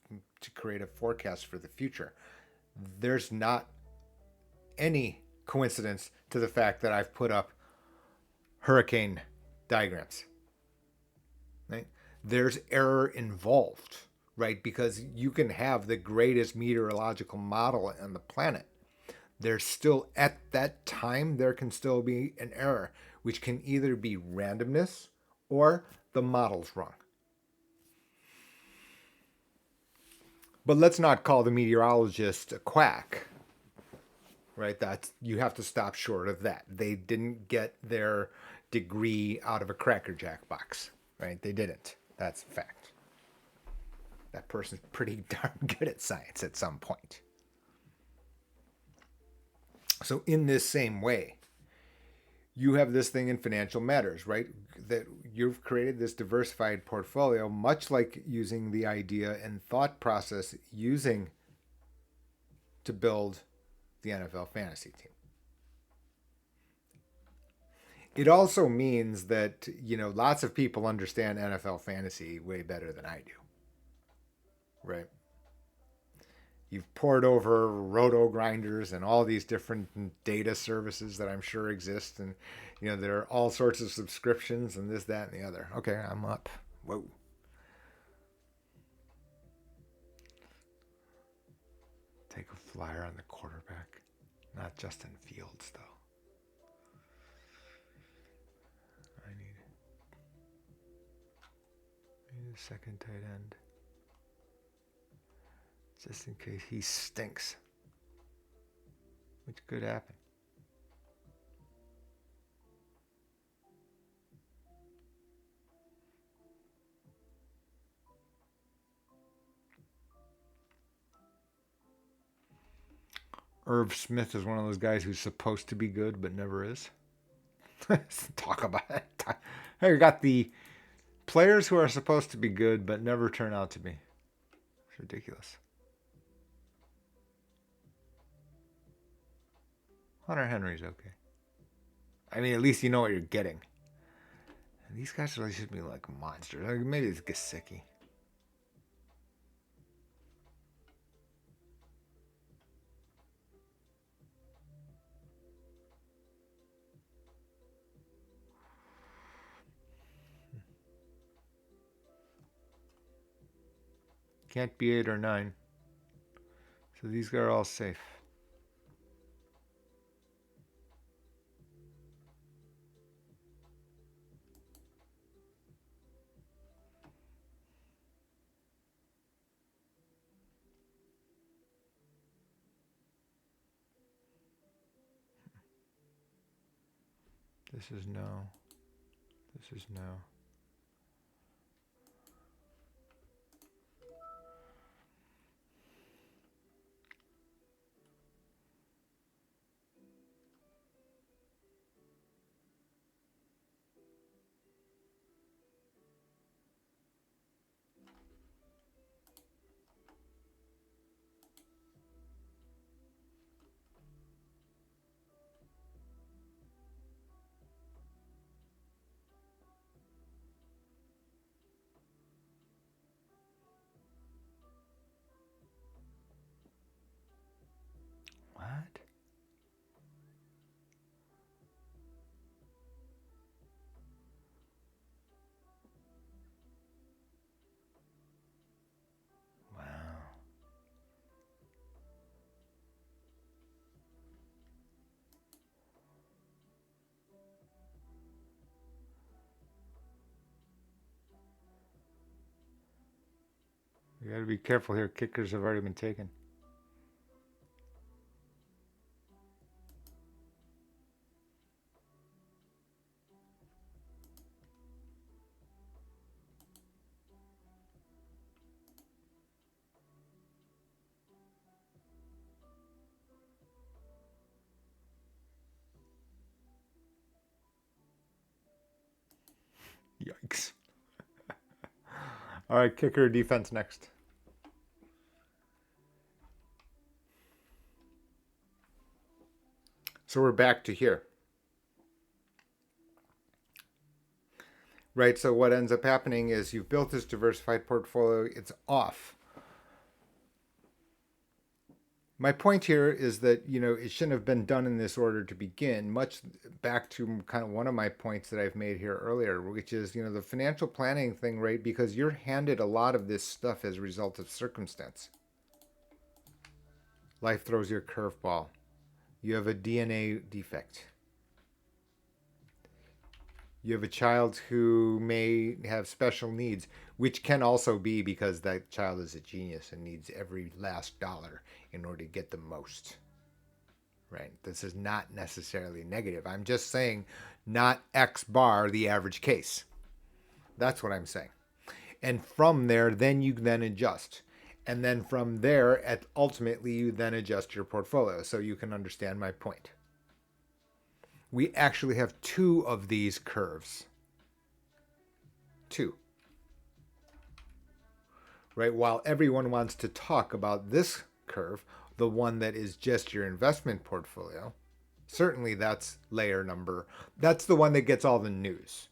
create a forecast for the future. There's not any coincidence to the fact that I've put up hurricane diagrams. Right? There's error involved, right? Because you can have the greatest meteorological model on the planet. There's still, at that time, there can still be an error, which can either be randomness or the model's wrong. But let's not call the meteorologist a quack, right? That's, you have to stop short of that. They didn't get their degree out of a Cracker Jack box, right? They didn't. That's a fact. That person's pretty darn good at science at some point. So in this same way, you have this thing in financial matters, right? That you've created this diversified portfolio, much like using the idea and thought process using to build the NFL fantasy team. It also means that, lots of people understand NFL fantasy way better than I do, right? You've poured over roto grinders and all these different data services that I'm sure exist, and there are all sorts of subscriptions and this, that, and the other. Okay, I'm up. Whoa. Take a flyer on the quarterback, not Justin Fields though. I need a second tight end, just in case he stinks, which could happen. Irv Smith is one of those guys who's supposed to be good but never is. Talk about it. Hey, you got the players who are supposed to be good but never turn out to be. It's ridiculous. Hunter Henry's okay. I mean, at least you know what you're getting. These guys really should be like monsters. Like maybe it's Gesicki. Can't be 8 or 9. So these guys are all safe. This is no. This is no. You gotta be careful here. Kickers have already been taken. Yikes. All right, kicker defense next. So we're back to here. Right, so what ends up happening is you've built this diversified portfolio, it's off. My point here is that, it shouldn't have been done in this order to begin, much back to kind of one of my points that I've made here earlier, which is, the financial planning thing, right? Because you're handed a lot of this stuff as a result of circumstance. Life throws you a curveball. You have a DNA defect. You have a child who may have special needs, which can also be because that child is a genius and needs every last dollar in order to get the most. Right? This is not necessarily negative. I'm just saying not X bar the average case. That's what I'm saying. And from there, then you then adjust. And then from there, ultimately, you then adjust your portfolio so you can understand my point. We actually have two of these curves. Two. Right? While everyone wants to talk about this curve, the one that is just your investment portfolio, certainly that's layer number. That's the one that gets all the news.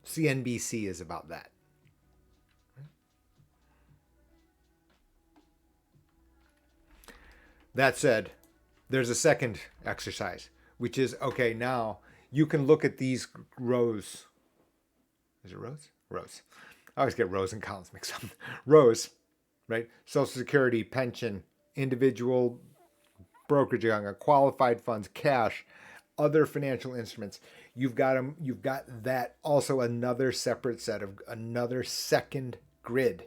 CNBC is about that. That said, there's a second exercise, which is, okay, now you can look at these rows. Is it rows? Rows. I always get rows and columns mixed up. Rows, right? Social Security, pension, individual brokerage account, qualified funds, cash, other financial instruments. You've got them. You've got that also another separate set of another second grid.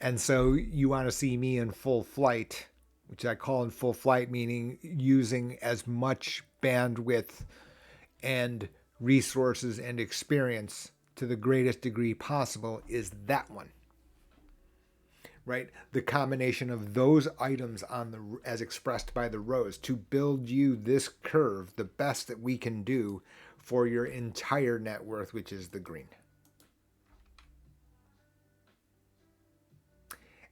And so you want to see me in full flight, which I call in full flight, meaning using as much bandwidth and resources and experience to the greatest degree possible, is that one. Right? The combination of those items as expressed by the rows to build you this curve, the best that we can do for your entire net worth, which is the green.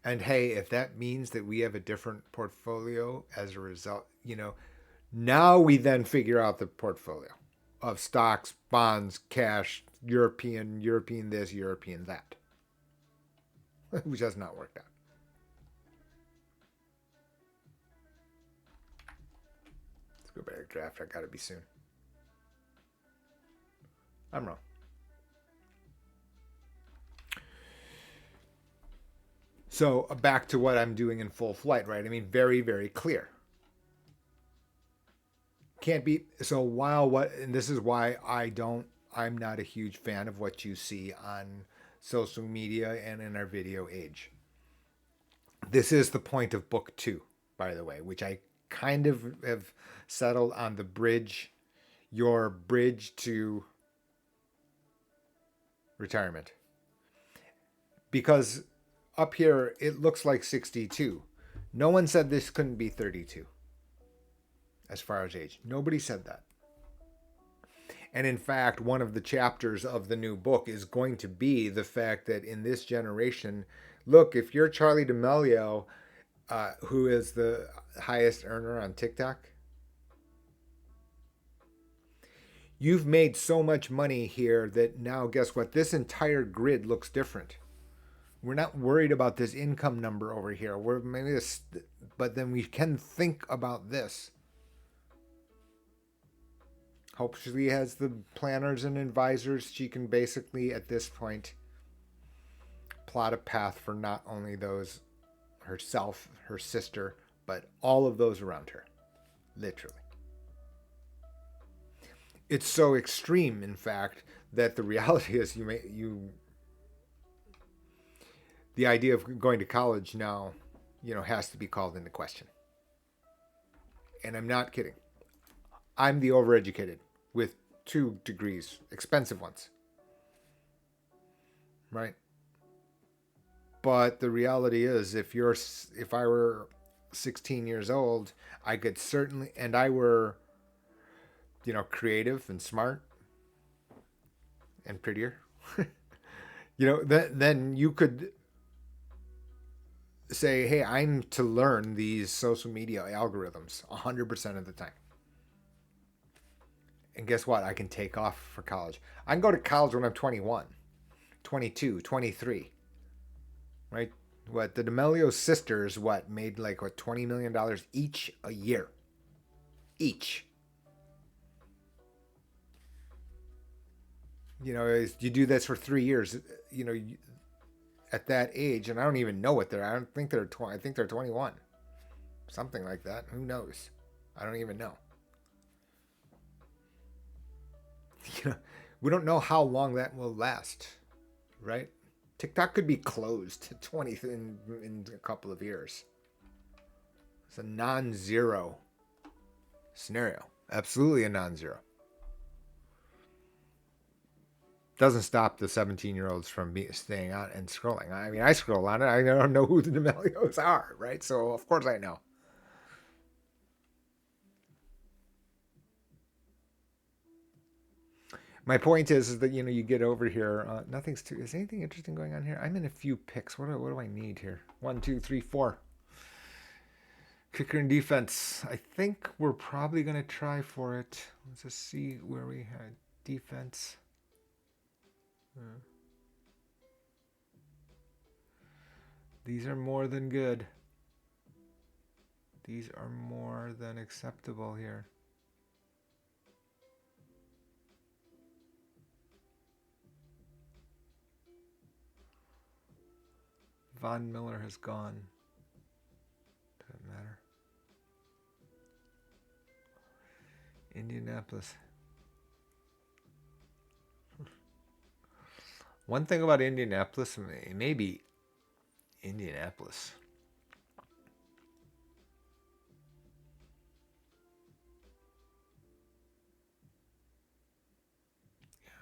And hey, if that means that we have a different portfolio as a result, now we then figure out the portfolio of stocks, bonds, cash, European this, European that, which has not worked out. Let's go back to draft. I gotta be soon. I'm wrong. So back to what I'm doing in full flight, right? I mean, very, very clear. Can't be. So and this is why I'm not a huge fan of what you see on social media and in our video age. This is the point of book 2, by the way, which I kind of have settled on the bridge, your bridge to retirement. Because up here, it looks like 62. No one said this couldn't be 32 as far as age. Nobody said that. And in fact, one of the chapters of the new book is going to be the fact that in this generation, look, if you're Charli D'Amelio, who is the highest earner on TikTok, you've made so much money here that now, guess what? This entire grid looks different. We're not worried about this income number over here. But then we can think about this. Hope she has the planners and advisors. She can basically, at this point, plot a path for not only those herself, her sister, but all of those around her. Literally. It's so extreme, in fact, that the reality is the idea of going to college now, has to be called into question. And I'm not kidding. I'm the overeducated with 2 degrees, expensive ones, right? But the reality is, if I were 16 years old, I could certainly, and I were, creative and smart and prettier, then you could say, hey, I'm to learn these social media algorithms 100% of the time. And guess what? I can take off for college. I can go to college when I'm 21, 22, 23, right? What the D'Amelio sisters, made like $20 million each a year. Each. You do this for 3 years, at that age, and I don't even know what I don't think they're 20. I think they're 21. Something like that. Who knows? I don't even know. We don't know how long that will last, right? TikTok could be closed 20 in a couple of years. It's a non-zero scenario. Absolutely a non-zero. Doesn't stop the 17-year-olds from staying on and scrolling. I mean, I scroll on it. I don't know who the D'Amelios are, right? So of course I know. My point is that you get over here. Nothing's too. Is anything interesting going on here? I'm in a few picks. What do I need here? 1, 2, 3, 4. Kicker and defense. I think we're probably gonna try for it. Let's just see where we had defense. These are more than good. These are more than acceptable here. Von Miller has gone. Doesn't matter. Indianapolis. One thing about Indianapolis, maybe Indianapolis. Yeah.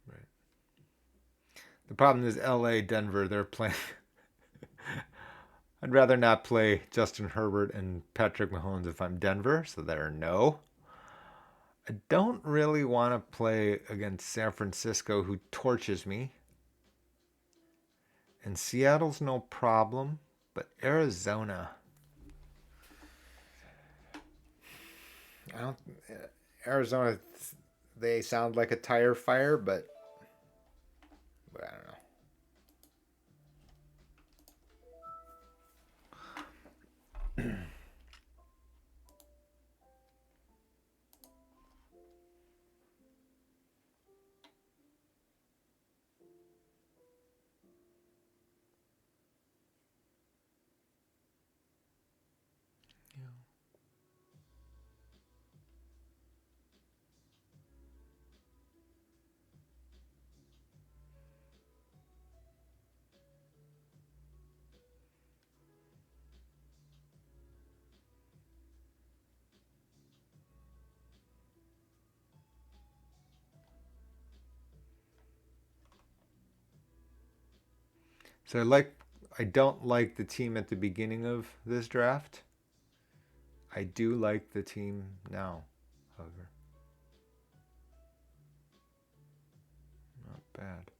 Right. The problem is LA, Denver, they're playing. I'd rather not play Justin Herbert and Patrick Mahomes if I'm Denver, so there no. I don't really want to play against San Francisco, who torches me. And Seattle's no problem, but Arizona. I don't. Arizona, they sound like a tire fire, but I don't know. So I don't like the team at the beginning of this draft. I do like the team now, however. Not bad.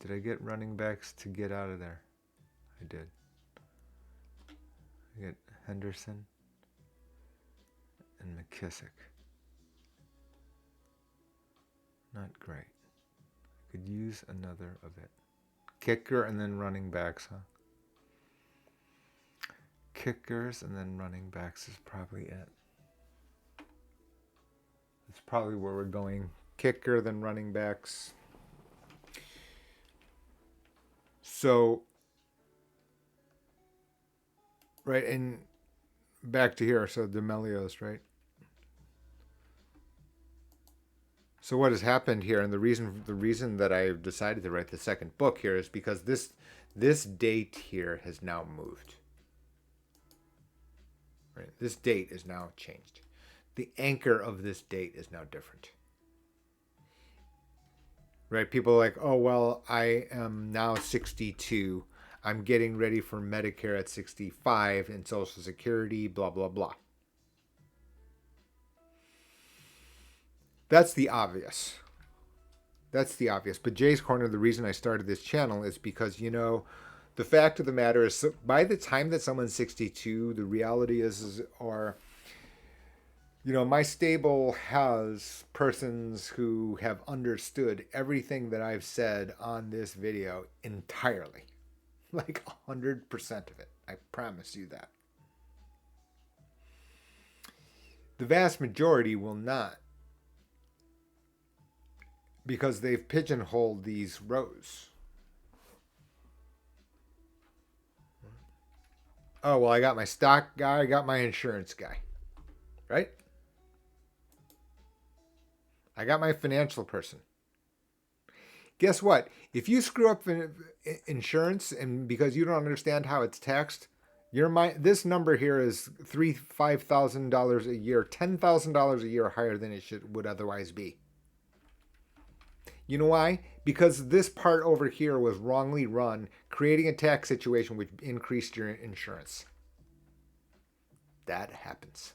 Did I get running backs to get out of there? I did. I get Henderson and McKissick. Not great. Could use another of it. Kicker and then running backs, huh? Kickers and then running backs is probably it. That's probably where we're going. Kicker, then running backs. So, right, and back to here. So D'Amelio's, right? So what has happened here, and the reason that I've decided to write the second book here is because this date here has now moved. Right? This date is now changed. The anchor of this date is now different. Right? People are like, oh well, I am now 62. I'm getting ready for Medicare at 65 and Social Security, blah blah blah. That's the obvious. That's the obvious. But Jay's Corner, the reason I started this channel is because, the fact of the matter is, by the time that someone's 62, the reality is my stable has persons who have understood everything that I've said on this video entirely. Like 100% of it. I promise you that. The vast majority will not, because they've pigeonholed these rows. Oh, well, I got my stock guy, I got my insurance guy, right? I got my financial person. Guess what? If you screw up insurance and because you don't understand how it's taxed, this number here is $5,000 a year, $10,000 a year higher than it would otherwise be. You know why? Because this part over here was wrongly run, creating a tax situation which increased your insurance. That happens.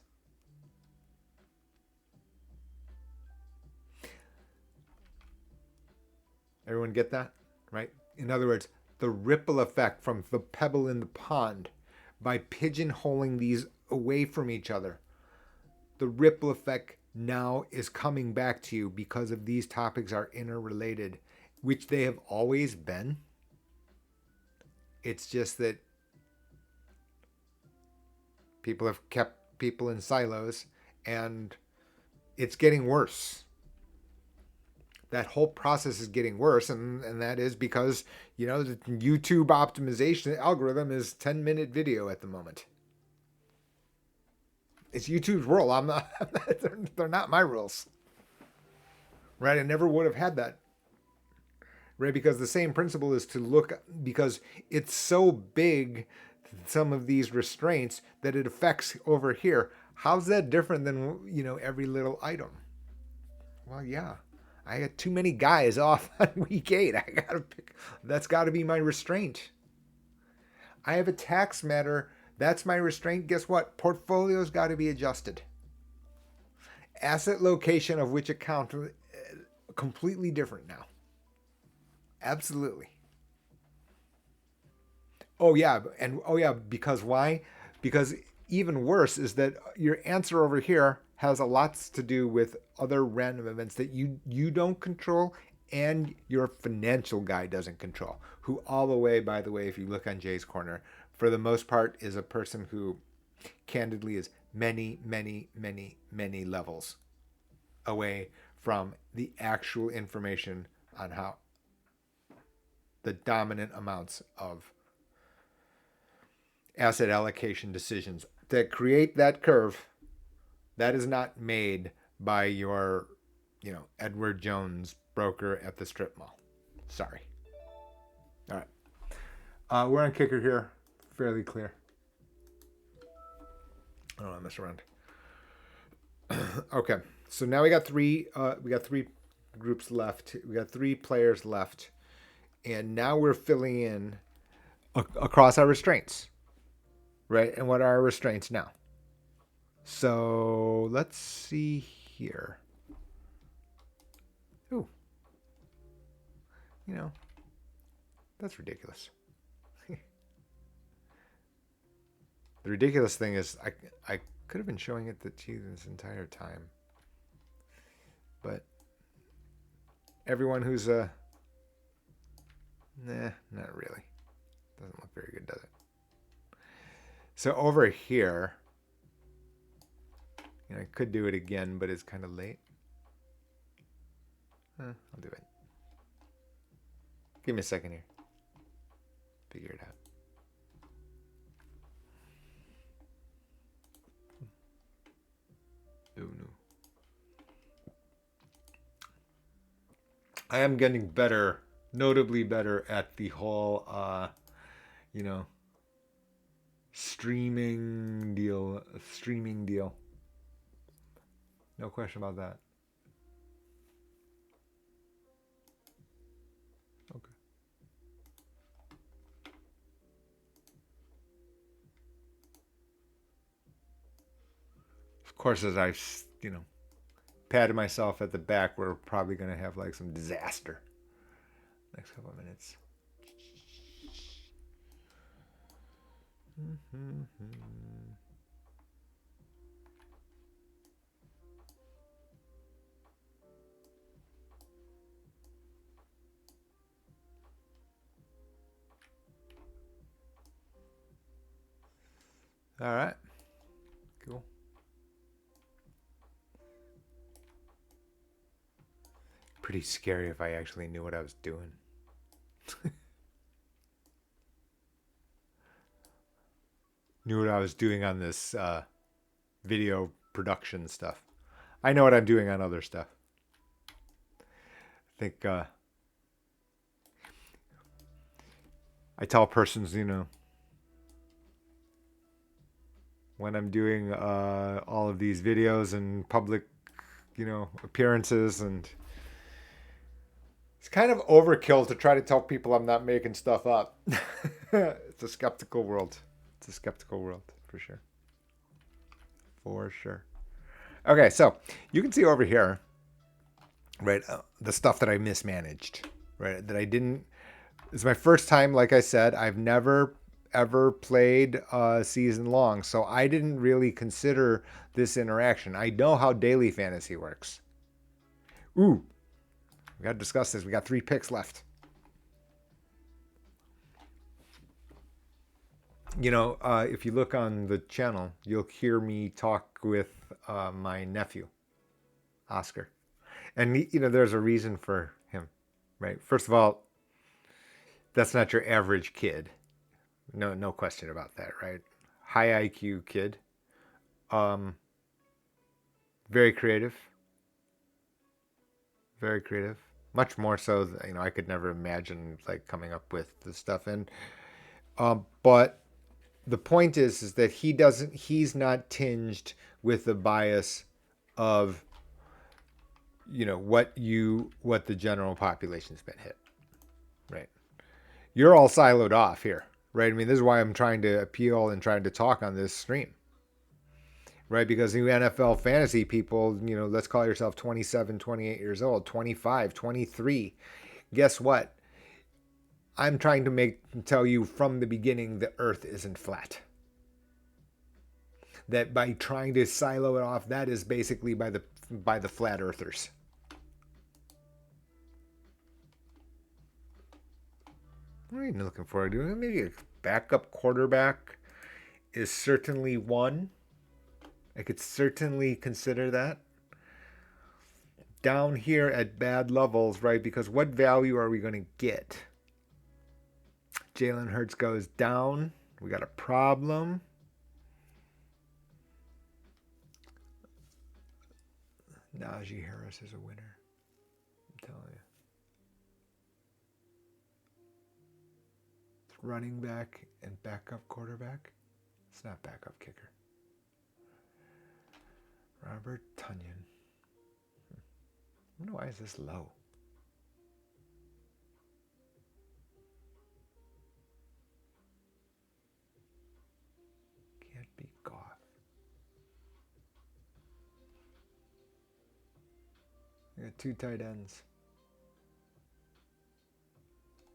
Everyone get that? Right? In other words, the ripple effect from the pebble in the pond, by pigeonholing these away from each other, the ripple effect now is coming back to you because of these topics are interrelated, which they have always been. It's just that people have kept people in silos, and it's getting worse. That whole process is getting worse, and that is because, the YouTube optimization algorithm is 10-minute video at the moment. It's YouTube's world. I'm not. They're not my rules. Right? I never would have had that. Right? Because the same principle is to look, because it's so big, some of these restraints, that it affects over here. How's that different than, every little item? Well, yeah. I got too many guys off on week 8. That's got to be my restraint. I have a tax matter. That's my restraint. Guess what? Portfolio's got to be adjusted. Asset location of which account, completely different now. Absolutely. Oh yeah, because why? Because even worse is that your answer over here has a lot to do with other random events that you don't control and your financial guy doesn't control, who all the way, by the way, if you look on Jay's Corner, for the most part is a person who candidly is many, many, many, many levels away from the actual information on how the dominant amounts of asset allocation decisions that create that curve. That is not made by your, Edward Jones broker at the strip mall. Sorry. All right. We're on Kicker here. Fairly clear. I don't want to mess around. Okay. So now we got three groups left. We got 3 players left. And now we're filling in across our restraints. Right? And what are our restraints now? So let's see here. Ooh. That's ridiculous. The ridiculous thing is I could have been showing it to you this entire time. But everyone who's not really. Doesn't look very good, does it? So over here, I could do it again, but it's kind of late. I'll do it. Give me a second here. Figure it out. I am getting better, notably better at the whole, you know, streaming deal. No question about that. Okay. Of course, as I've, patted myself at the back, we're probably going to have like some disaster next couple of minutes. All right. Cool. Pretty scary if I actually knew what I was doing. Knew what I was doing on this video production stuff. I know what I'm doing on other stuff. I think I tell persons, when I'm doing all of these videos and public, appearances, and it's kind of overkill to try to tell people I'm not making stuff up. It's a skeptical world. It's a skeptical world, for sure. For sure. Okay, so you can see over here, right, the stuff that I mismanaged, right, that I didn't. It's my first time, like I said, I've never ever played season long, so I didn't really consider this interaction. I know how daily fantasy works. Ooh, we got to discuss this. We got 3 picks left. If you look on the channel, you'll hear me talk with my nephew, Oscar. And, there's a reason for him, right? First of all, that's not your average kid. No question about that, right? High IQ kid. Very creative. Very creative. Much more so, I could never imagine like coming up with this stuff. And but the point is that he's not tinged with the bias of what the general population's been hit, right? You're all siloed off here, right? I mean, this is why I'm trying to appeal and trying to talk on this stream, right? Because you NFL fantasy people, let's call yourself 27, 28 years old, 25, 23. Guess what? I'm trying to tell you from the beginning the earth isn't flat. That by trying to silo it off, that is basically by the flat earthers. What are you looking for? Maybe a backup quarterback is certainly one. I could certainly consider that. Down here at bad levels, right? Because what value are we going to get? Jalen Hurts goes down. We got a problem. Najee Harris is a winner. I'm telling you. It's running back and backup quarterback. It's not backup kicker. Robert Tonyan. I wonder why is this low? Can't be Goff. We got 2 tight ends.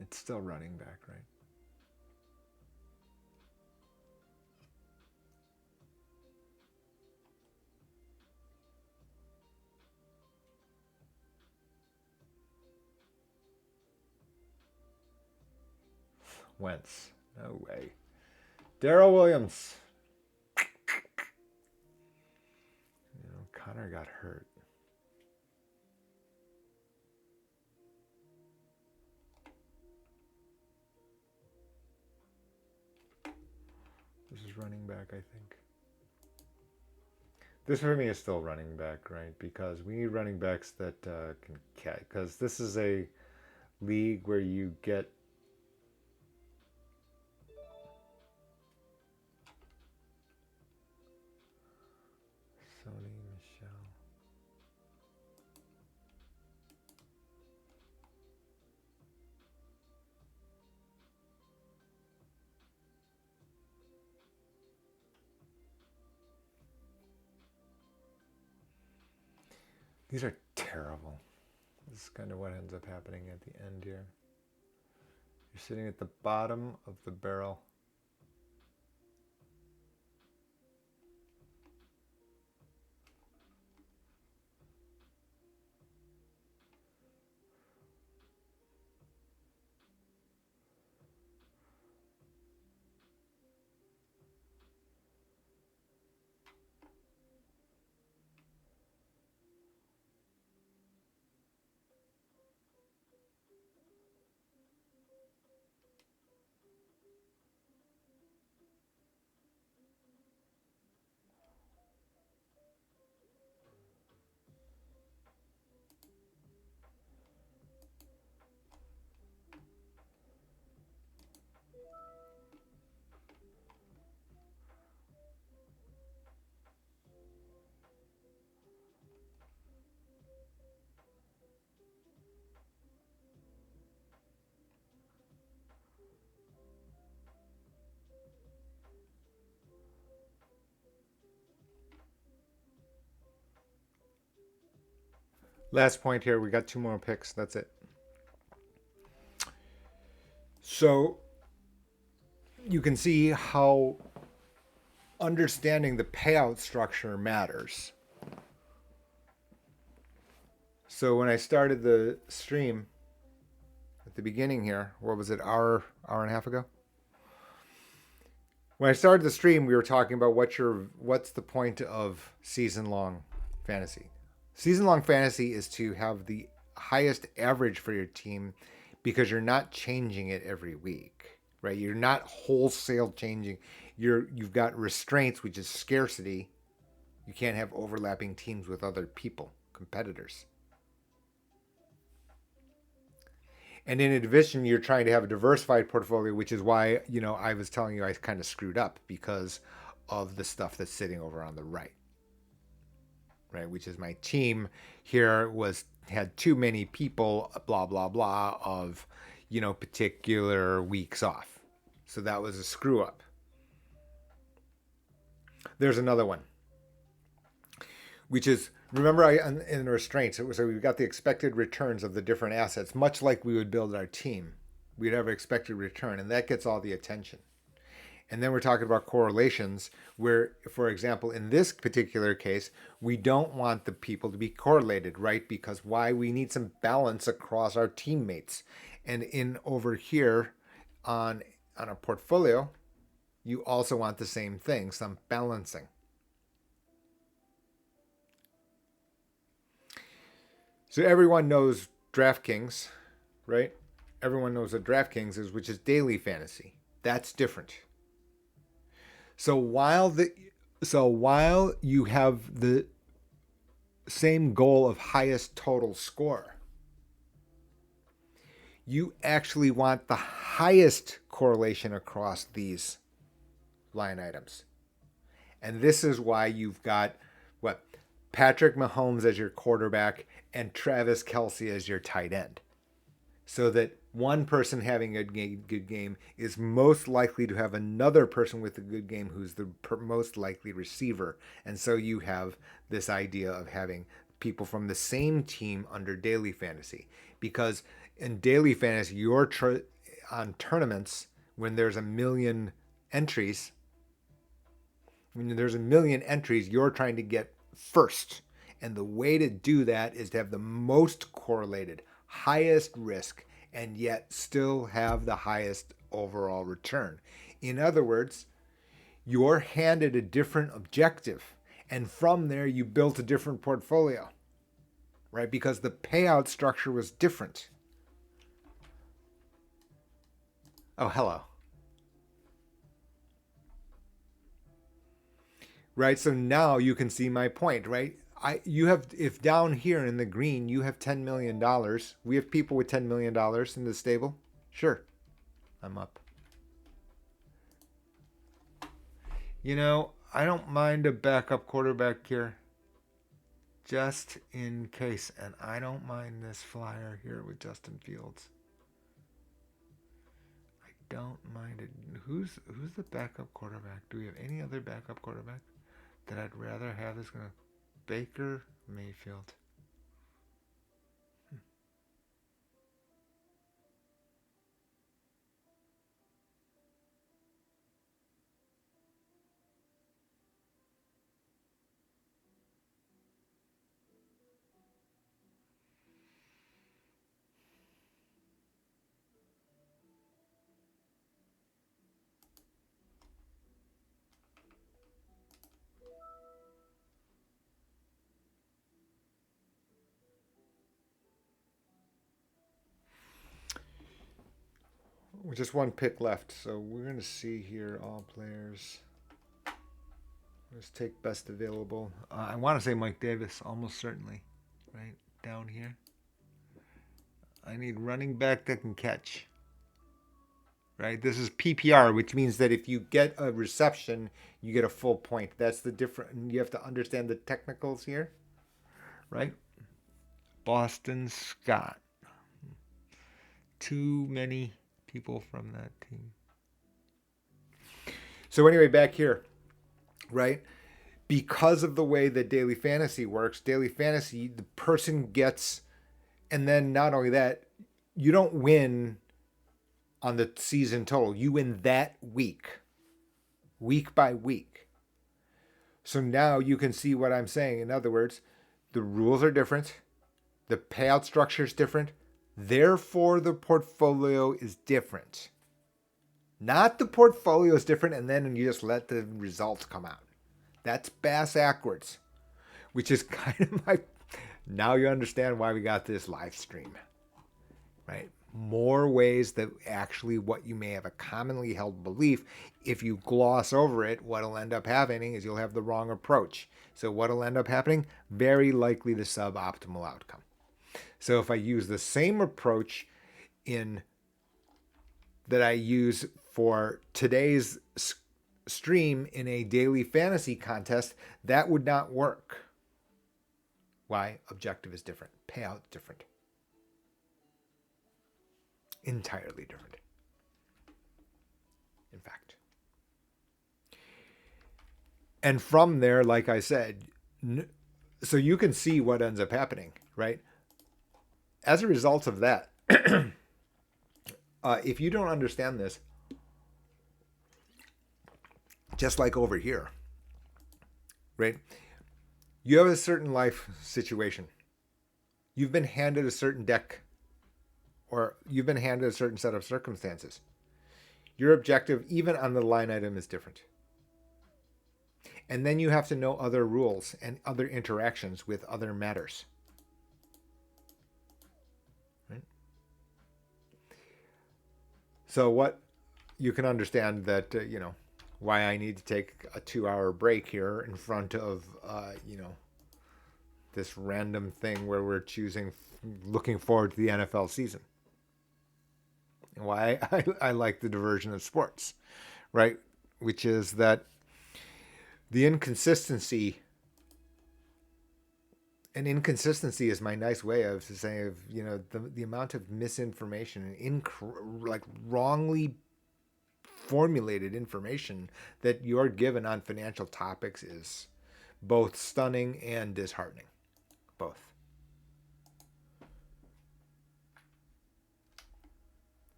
It's still running back, right? Wentz. No way. Darrell Williams. Connor got hurt. This is running back, I think. This for me is still running back, right? Because we need running backs that can catch. Because this is a league where you get Sony Michelle. These are terrible. This is kind of what ends up happening at the end here. You're sitting at the bottom of the barrel. Last point here. We got 2 more picks. That's it. So you can see how understanding the payout structure matters. So when I started the stream at the beginning here, what was it, hour and a half ago? When I started the stream, we were talking about what's the point of season long fantasy. Season long fantasy is to have the highest average for your team because you're not changing it every week, right? You're not wholesale changing. You've got restraints, which is scarcity. You can't have overlapping teams with other people, competitors. And in addition, you're trying to have a diversified portfolio, which is why, I was telling you I kind of screwed up because of the stuff that's sitting over on the right. Right, which is my team here had too many people, blah blah blah, of particular weeks off. So that was a screw up. There's another one, which is, remember, in the restraints, we've got the expected returns of the different assets, much like we would build our team. We'd have an expected return, and that gets all the attention. And then we're talking about correlations where, for example, in this particular case, we don't want the people to be correlated, right? Because why? We need some balance across our teammates. And in over here on a portfolio, you also want the same thing, some balancing. So everyone knows DraftKings, right? Everyone knows what DraftKings is, which is daily fantasy. That's different. So while you have the same goal of highest total score, you actually want the highest correlation across these line items. And this is why you've got Patrick Mahomes as your quarterback and Travis Kelce as your tight end. So that one person having a good game is most likely to have another person with a good game who's the most likely receiver. And so you have this idea of having people from the same team under daily fantasy. Because in daily fantasy, you're on tournaments when there's a million entries. When there's a million entries, you're trying to get first. And the way to do that is to have the most correlated, highest risk, and yet still have the highest overall return. In other words, you're handed a different objective, and from there you built a different portfolio, right? Because the payout structure was different. Oh, hello. right? So now you can see my point, right? You have, if down here in the green you have $10 million, we have people with $10 million in the stable. Sure, I'm up. I don't mind a backup quarterback here, just in case, and I don't mind this flyer here with Justin Fields. I don't mind it. Who's the backup quarterback? Do we have any other backup quarterback that I'd rather have? Is gonna Baker Mayfield. Just one pick left, so we're gonna see here all players. Let's take best available. I want to say Mike Davis, almost certainly, right down here. I need running back that can catch. Right, this is PPR, which means that if you get a reception, you get a full point. That's the difference. You have to understand the technicals here, right? Boston Scott. Too many people from that team. So anyway, back here, right? Because of the way that daily fantasy works, daily fantasy, the person gets, and then not only that, you don't win on the season total. You win that week by week. So now you can see what I'm saying. In other words, the rules are different. The payout structure is different. Therefore, the portfolio is different. Not the portfolio is different and then you just let the results come out. That's bass-ackwards, which is kind of my... Now you understand why we got this live stream, right? More ways that actually what you may have a commonly held belief. If you gloss over it, what'll end up happening is you'll have the wrong approach. So what'll end up happening? Very likely the suboptimal outcome. So if I use the same approach in that I use for today's stream in a daily fantasy contest, that would not work. Why? Objective is different. Payout different. Entirely different. In fact. And from there, like I said, so you can see what ends up happening, right? As a result of that, if you don't understand this, just like over here, right? You have a certain life situation. You've been handed a certain deck, or you've been handed a certain set of circumstances. Your objective, even on the line item, is different. And then you have to know other rules and other interactions with other matters. Right? So what you can understand that, why I need to take a 2-hour break here in front of, this random thing where we're looking forward to the NFL season. And why I like the diversion of sports, right? Which is that the inconsistency, and inconsistency is my nice way of saying, the amount of misinformation and wrongly formulated information that you're given on financial topics is both stunning and disheartening. Both.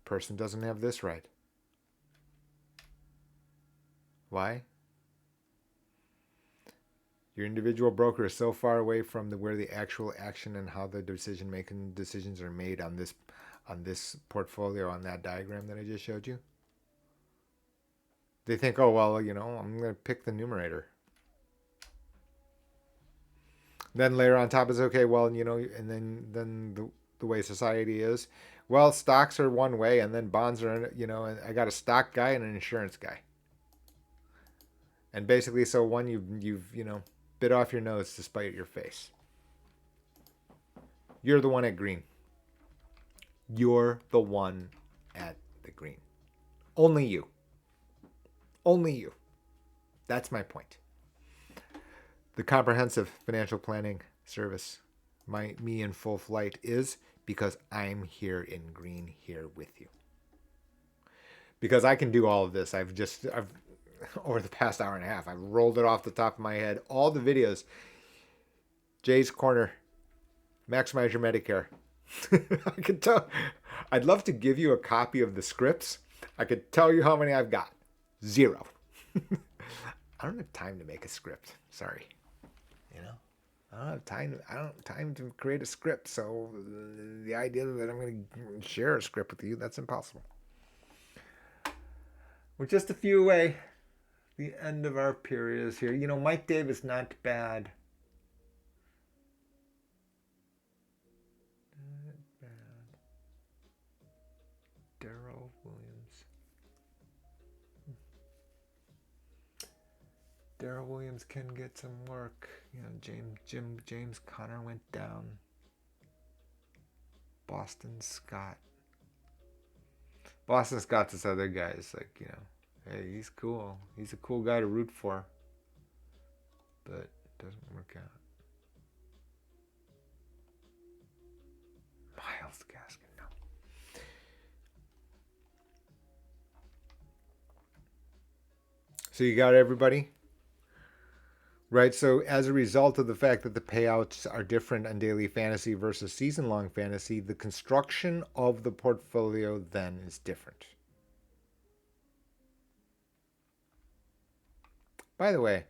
Person doesn't have this right. Why? Your individual broker is so far away from where the actual action and how the decisions are made on this portfolio, on that diagram that I just showed you. They think, oh, well, I'm going to pick the numerator. Then layer on top is, okay, well, and then the way society is, well, stocks are one way, and then bonds are, and I got a stock guy and an insurance guy. And basically, so one, you've bit off your nose to spite your face. You're the one at green. You're the one at the green. Only you. Only you. That's my point. The comprehensive financial planning service, me in full flight, is because I'm here in green here with you. Because I can do all of this. I've over the past hour and a half, I've rolled it off the top of my head. All the videos. Jay's Corner. Maximize your Medicare. I could tell. I'd love to give you a copy of the scripts. I could tell you how many I've got. 0. I don't have time to make a script. Sorry. I don't have time to create a script. So the idea that I'm going to share a script with you, that's impossible. We're just a few away. The end of our period is here. Mike Davis, not bad. Darrell Williams. Darrell Williams can get some work. James Conner went down. Boston Scott. Boston Scott's this other guy. It's like, hey, he's cool. He's a cool guy to root for. But it doesn't work out. Miles Gaskin, no. So you got everybody? Right, so as a result of the fact that the payouts are different on daily fantasy versus season-long fantasy, the construction of the portfolio then is different. By the way,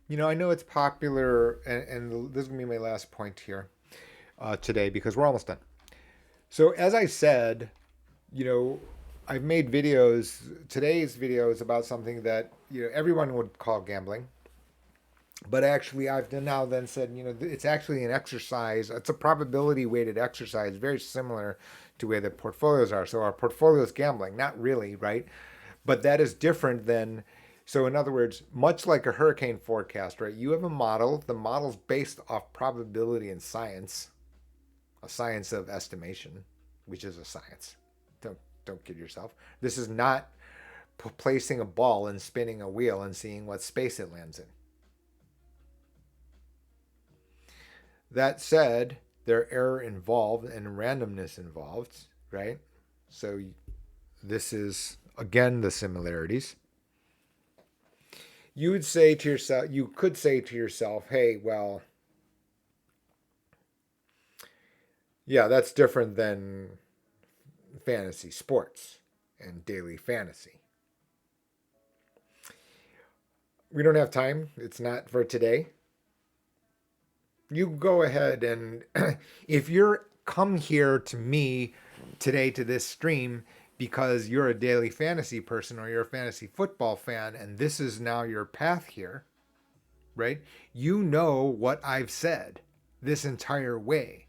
I know it's popular, and this is going to be my last point here today because we're almost done. So as I said, I've made videos. Today's video is about something that everyone would call gambling, but actually I've now then said it's actually an exercise. It's a probability weighted exercise, very similar to where the portfolios are. So our portfolio is gambling, not really, right? But that is different than. So in other words, much like a hurricane forecast, right? You have a model. The model's based off probability and science, a science of estimation, which is a science. Don't kid yourself. This is not placing a ball and spinning a wheel and seeing what space it lands in. That said, there are error involved and randomness involved, right? So this is, again, the similarities. You could say to yourself, hey, well, yeah, that's different than fantasy sports and daily fantasy. We don't have time. It's not for today. You go ahead and if you're come here to me today to this stream because you're a daily fantasy person or you're a fantasy football fan and this is now your path here, right? You know what I've said this entire way,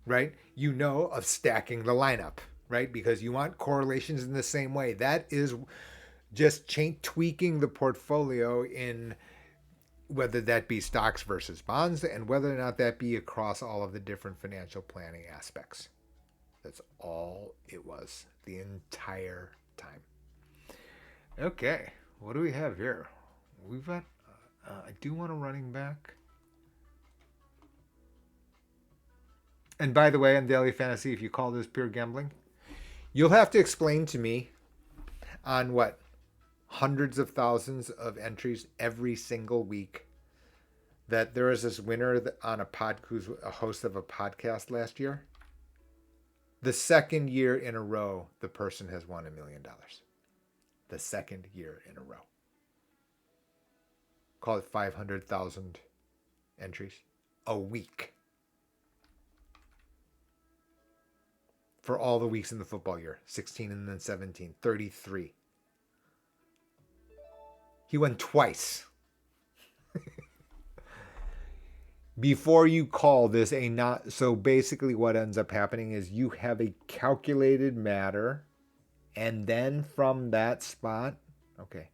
right? Of stacking the lineup, right? Because you want correlations in the same way. That is just tweaking the portfolio in whether that be stocks versus bonds and whether or not that be across all of the different financial planning aspects. That's all it was the entire time. Okay, what do we have here? We've got, I do want a running back. And by the way, in daily fantasy, if you call this pure gambling, you'll have to explain to me on what? Hundreds of thousands of entries every single week that there is this winner on who's a host of a podcast last year. The second year in a row, the person has won $1 million. The second year in a row. Call it 500,000 entries a week. For all the weeks in the football year. 16 and then 17. 33. He won twice. Before you call this a not... So basically what ends up happening is you have a calculated matter. And then from that spot... Okay.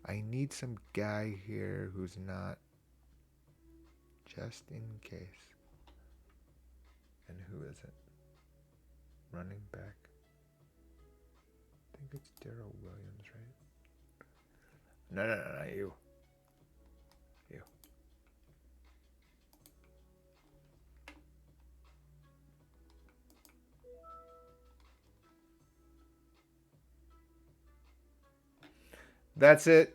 I need some guy here who's not, just in case. And who is it? Running back. I think it's Darrell Williams, right? No, not you. You. That's it.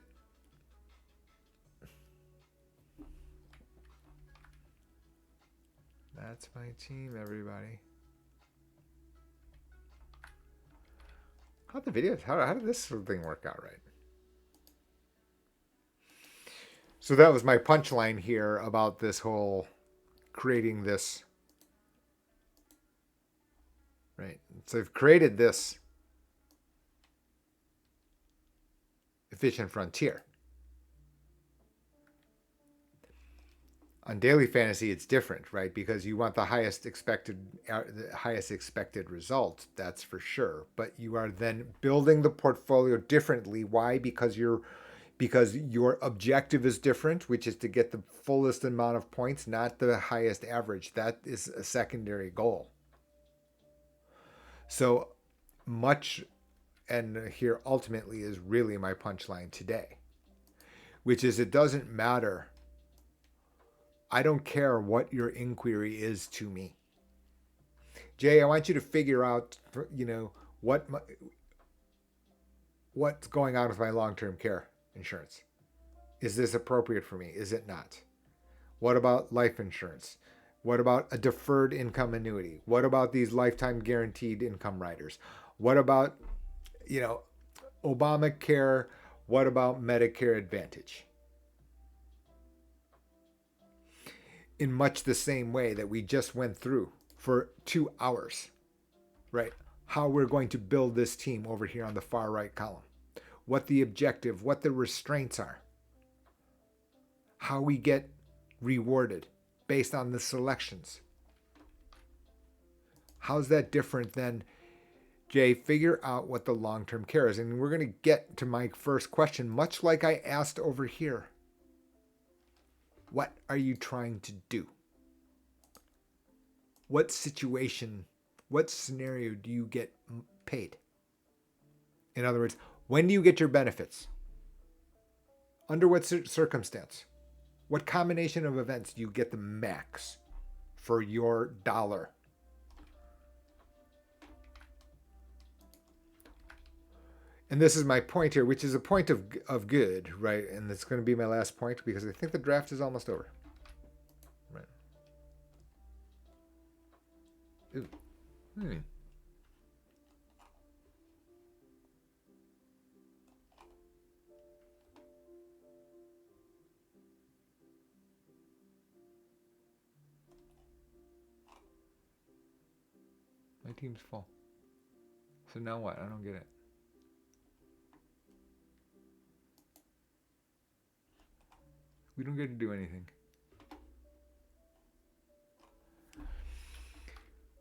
That's my team, everybody. How'd the videos? How did this thing work out right? So that was my punchline here about this whole creating this. Right. So I've created this efficient frontier. On daily fantasy, it's different, right? Because you want the highest expected result, that's for sure. But you are then building the portfolio differently. Why? Because your objective is different, which is to get the fullest amount of points, not the highest average. That is a secondary goal. So much, and here ultimately is really my punchline today, which is it doesn't matter. I don't care what your inquiry is to me. Jay, I want you to figure out, what's going on with my long-term care insurance. Is this appropriate for me? Is it not? What about life insurance? What about a deferred income annuity? What about these lifetime guaranteed income riders? What about, Obamacare? What about Medicare Advantage? In much the same way that we just went through for 2 hours, right? How we're going to build this team over here on the far right column. What the objective, what the restraints are. How we get rewarded based on the selections. How's that different than, Jay, figure out what the long-term care is? And we're going to get to my first question, much like I asked over here. What are you trying to do? What situation, what scenario do you get paid? In other words, when do you get your benefits? Under what circumstance? What combination of events do you get the max for your dollar? And this is my point here, which is a point of good, right? And it's going to be my last point because I think the draft is almost over. Right. Ooh. My team's full. So now what? I don't get it. We don't get to do anything.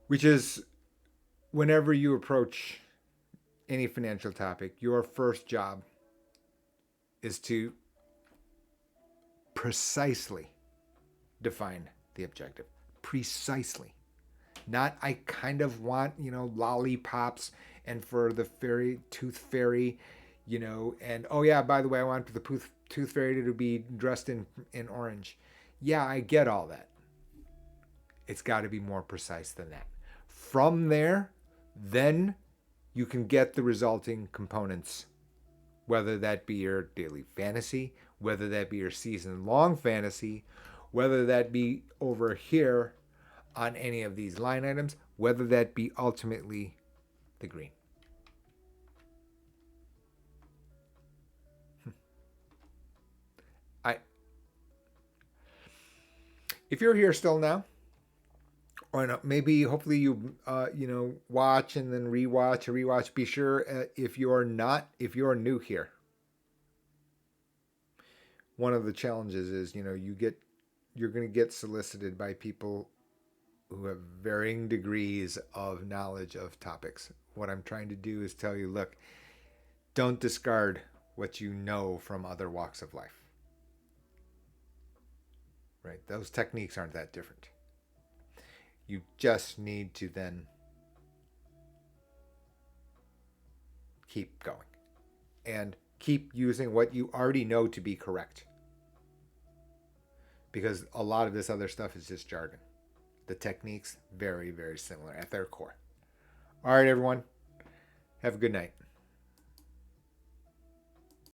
Which is, whenever you approach any financial topic, your first job is to precisely define the objective. Precisely. Not I kind of want, lollipops and for the tooth fairy, and oh yeah, by the way, I want the tooth fairy to be dressed in orange. Yeah, I get all that. It's got to be more precise than that. From there, then you can get the resulting components, whether that be your daily fantasy, whether that be your season-long fantasy, whether that be over here on any of these line items, whether that be ultimately the green. If you're here still now, or no, maybe hopefully you watch and then rewatch. Be sure if you're new here. One of the challenges is you're going to get solicited by people who have varying degrees of knowledge of topics. What I'm trying to do is tell you, look, don't discard what you know from other walks of life. Right? Those techniques aren't that different. You just need to then keep going and keep using what you already know to be correct. Because a lot of this other stuff is just jargon. The techniques, very, very similar at their core. All right, everyone. Have a good night.